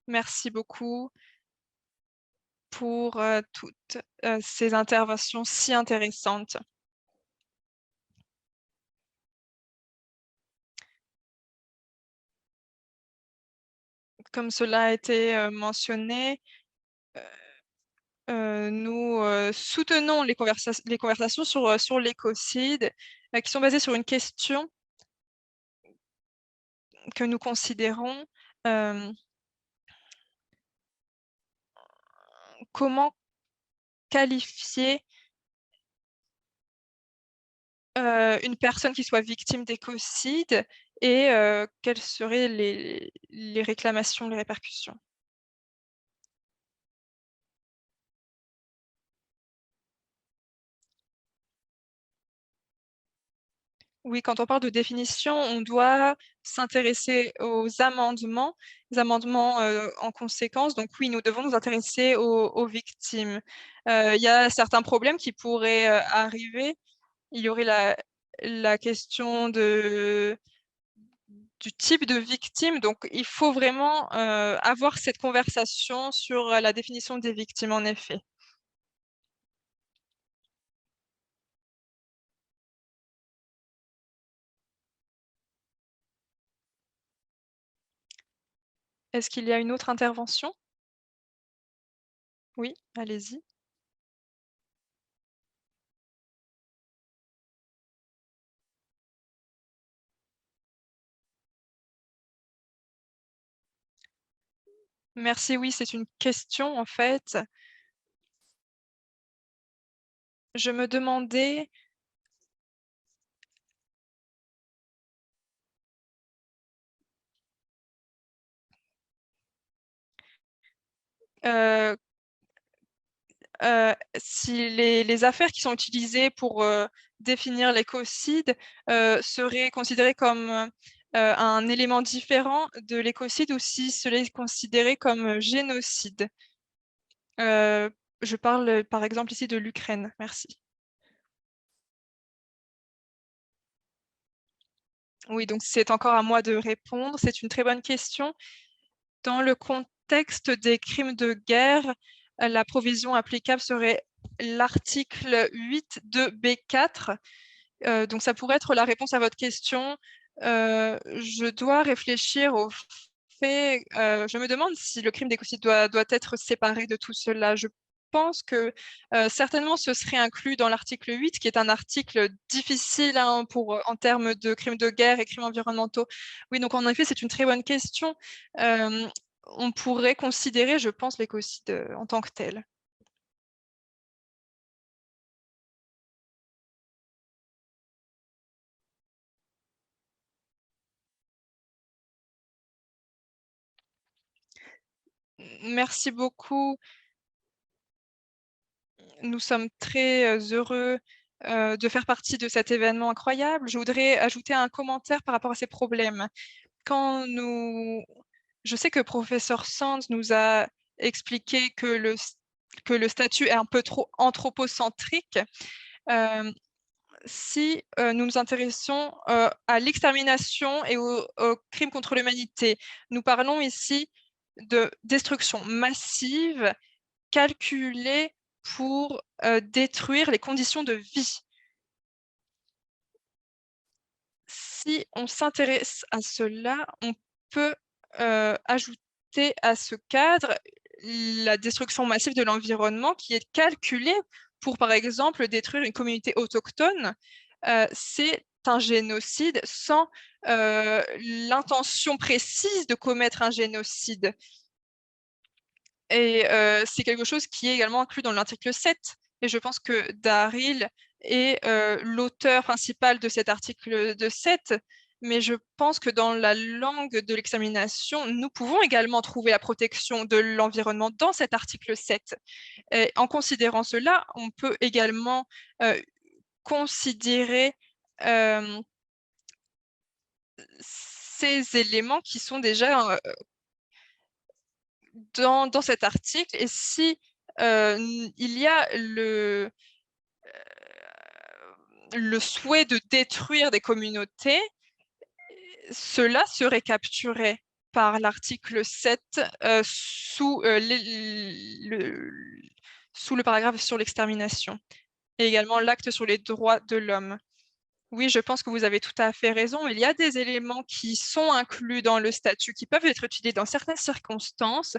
Merci beaucoup pour toutes ces interventions si intéressantes. Comme cela a été mentionné, nous soutenons les conversations sur l'écocide qui sont basées sur une question que nous considérons comment qualifier une personne qui soit victime d'écocide et quelles seraient les réclamations, les répercussions. Oui, quand on parle de définition, on doit s'intéresser aux amendements, en conséquence. Donc oui, nous devons nous intéresser aux victimes. Il y a certains problèmes qui pourraient arriver. Il y aurait la question du type de victime. Donc il faut vraiment avoir cette conversation sur la définition des victimes, en effet. Est-ce qu'il y a une autre intervention? Oui, allez-y. Merci, oui, c'est une question en fait. Je me demandais euh, si les affaires qui sont utilisées pour définir l'écocide seraient considérées comme un élément différent de l'écocide ou si cela est considéré comme génocide. Je parle par exemple ici de l'Ukraine. Merci. Oui, donc c'est encore à moi de répondre. C'est une très bonne question. Dans le contexte des crimes de guerre, la provision applicable serait l'article 8 de B4. Donc ça pourrait être la réponse à votre question. Je dois réfléchir au fait, je me demande si le crime d'écocide doit être séparé de tout cela. Je pense que certainement ce serait inclus dans l'article 8, qui est un article difficile hein, en termes de crimes de guerre et crimes environnementaux. Oui, donc en effet, c'est une très bonne question. On pourrait considérer, je pense, l'écocide en tant que tel. Merci beaucoup. Nous sommes très heureux de faire partie de cet événement incroyable. Je voudrais ajouter un commentaire par rapport à ces problèmes. Je sais que professeur Sands nous a expliqué que le statut est un peu trop anthropocentrique. Si nous nous intéressons à l'extermination et aux crimes contre l'humanité, nous parlons ici de destruction massive calculée pour détruire les conditions de vie. Si on s'intéresse à cela, on peut ajouter à ce cadre la destruction massive de l'environnement qui est calculée pour, par exemple, détruire une communauté autochtone. C'est un génocide sans l'intention précise de commettre un génocide. Et c'est quelque chose qui est également inclus dans l'article 7. Et je pense que Daryl est l'auteur principal de cet article de 7. Mais je pense que dans la langue de l'examination, nous pouvons également trouver la protection de l'environnement dans cet article 7. Et en considérant cela, on peut également considérer ces éléments qui sont déjà dans cet article. Et si il y a le souhait de détruire des communautés, cela serait capturé par l'article 7 sous le paragraphe sur l'extermination et également l'acte sur les droits de l'homme. Oui, je pense que vous avez tout à fait raison. Il y a des éléments qui sont inclus dans le statut, qui peuvent être utilisés dans certaines circonstances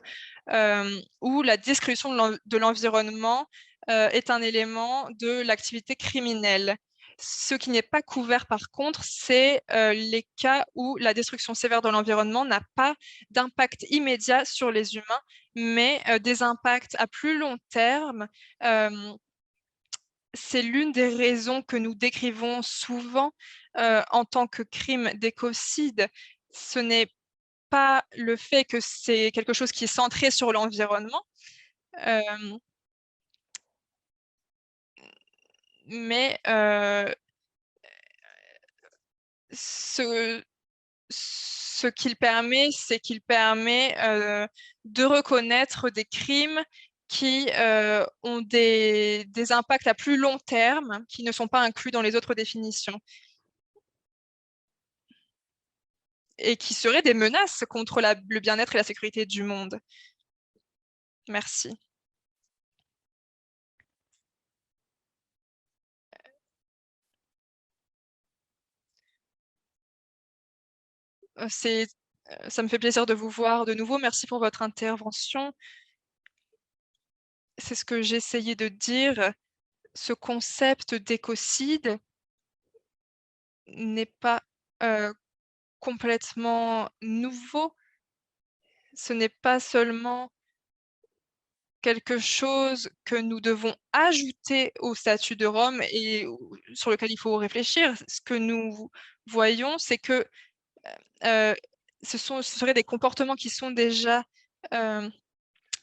où la description de l'environnement est un élément de l'activité criminelle. Ce qui n'est pas couvert, par contre, c'est les cas où la destruction sévère de l'environnement n'a pas d'impact immédiat sur les humains, mais des impacts à plus long terme. C'est l'une des raisons que nous décrivons souvent en tant que crime d'écocide. Ce n'est pas le fait que c'est quelque chose qui est centré sur l'environnement, mais ce qu'il permet, c'est qu'il permet de reconnaître des crimes qui ont des impacts à plus long terme, qui ne sont pas inclus dans les autres définitions, et qui seraient des menaces contre le bien-être et la sécurité du monde. Merci. Ça me fait plaisir de vous voir de nouveau. Merci pour votre intervention. C'est ce que j'essayais de dire. Ce concept d'écocide n'est pas complètement nouveau. Ce n'est pas seulement quelque chose que nous devons ajouter au statut de Rome et sur lequel il faut réfléchir. Ce que nous voyons, c'est que ce seraient des comportements qui sont déjà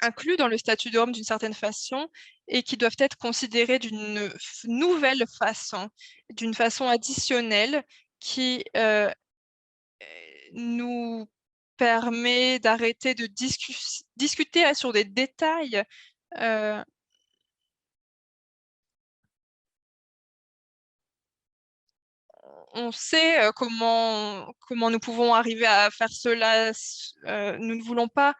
inclus dans le statut de Rome d'une certaine façon et qui doivent être considérés d'une nouvelle façon, d'une façon additionnelle qui nous permet d'arrêter de discuter sur des détails. On sait comment nous pouvons arriver à faire cela. Nous ne voulons pas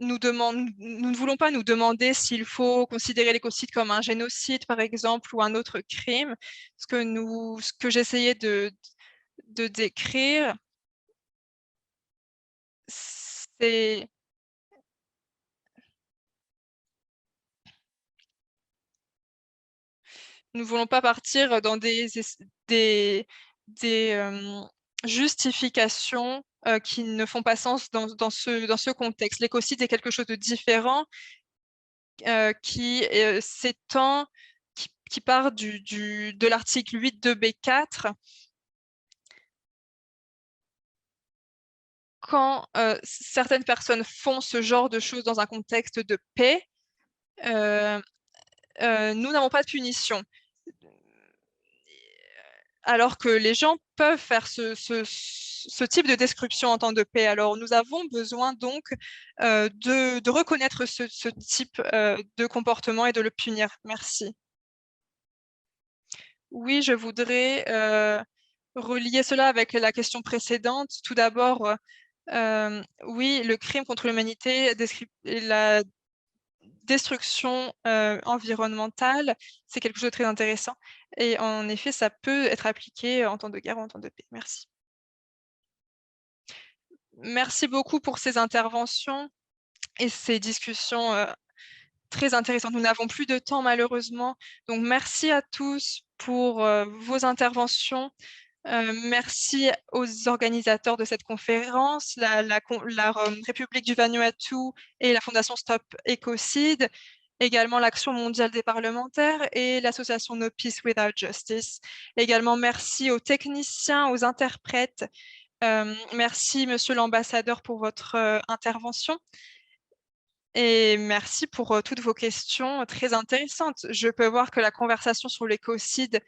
nous ne voulons pas nous demander s'il faut considérer l'écocide comme un génocide, par exemple, ou un autre crime. Ce que j'essayais de décrire, c'est nous ne voulons pas partir dans des justifications qui ne font pas sens dans ce contexte. L'écocide est quelque chose de différent qui s'étend, qui part de l'article 8 de B4 quand certaines personnes font ce genre de choses dans un contexte de paix, nous n'avons pas de punition. Alors que les gens peuvent faire ce type de description en temps de paix. Alors, nous avons besoin donc de reconnaître ce type de comportement et de le punir. Merci. Oui, je voudrais relier cela avec la question précédente. Tout d'abord, oui, le crime contre l'humanité, la destruction environnementale, c'est quelque chose de très intéressant. Et en effet, ça peut être appliqué en temps de guerre ou en temps de paix. Merci. Merci beaucoup pour ces interventions et ces discussions très intéressantes. Nous n'avons plus de temps malheureusement. Donc merci à tous pour vos interventions. Merci aux organisateurs de cette conférence, la République du Vanuatu et la Fondation Stop Écocide, également l'Action mondiale des parlementaires et l'association No Peace Without Justice. Également, merci aux techniciens, aux interprètes. Merci, Monsieur l'ambassadeur, pour votre intervention. Et merci pour toutes vos questions très intéressantes. Je peux voir que la conversation sur l'écocide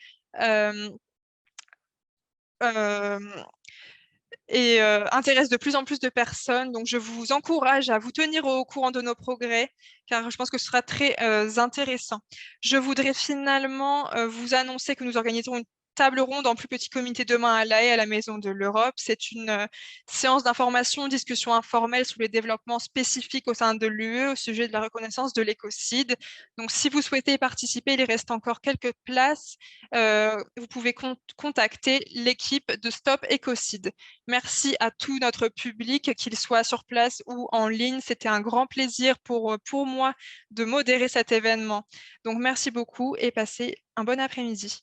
et intéresse de plus en plus de personnes. Donc, je vous encourage à vous tenir au courant de nos progrès, car je pense que ce sera très intéressant. Je voudrais finalement vous annoncer que nous organiserons une table ronde en plus petit comité demain à La Haye, à la Maison de l'Europe. C'est une séance d'information, discussion informelle sur les développements spécifiques au sein de l'UE au sujet de la reconnaissance de l'écocide. Donc, si vous souhaitez y participer, il reste encore quelques places. Vous pouvez contacter l'équipe de Stop Écocide. Merci à tout notre public, qu'il soit sur place ou en ligne. C'était un grand plaisir pour moi de modérer cet événement. Donc, merci beaucoup et passez un bon après-midi.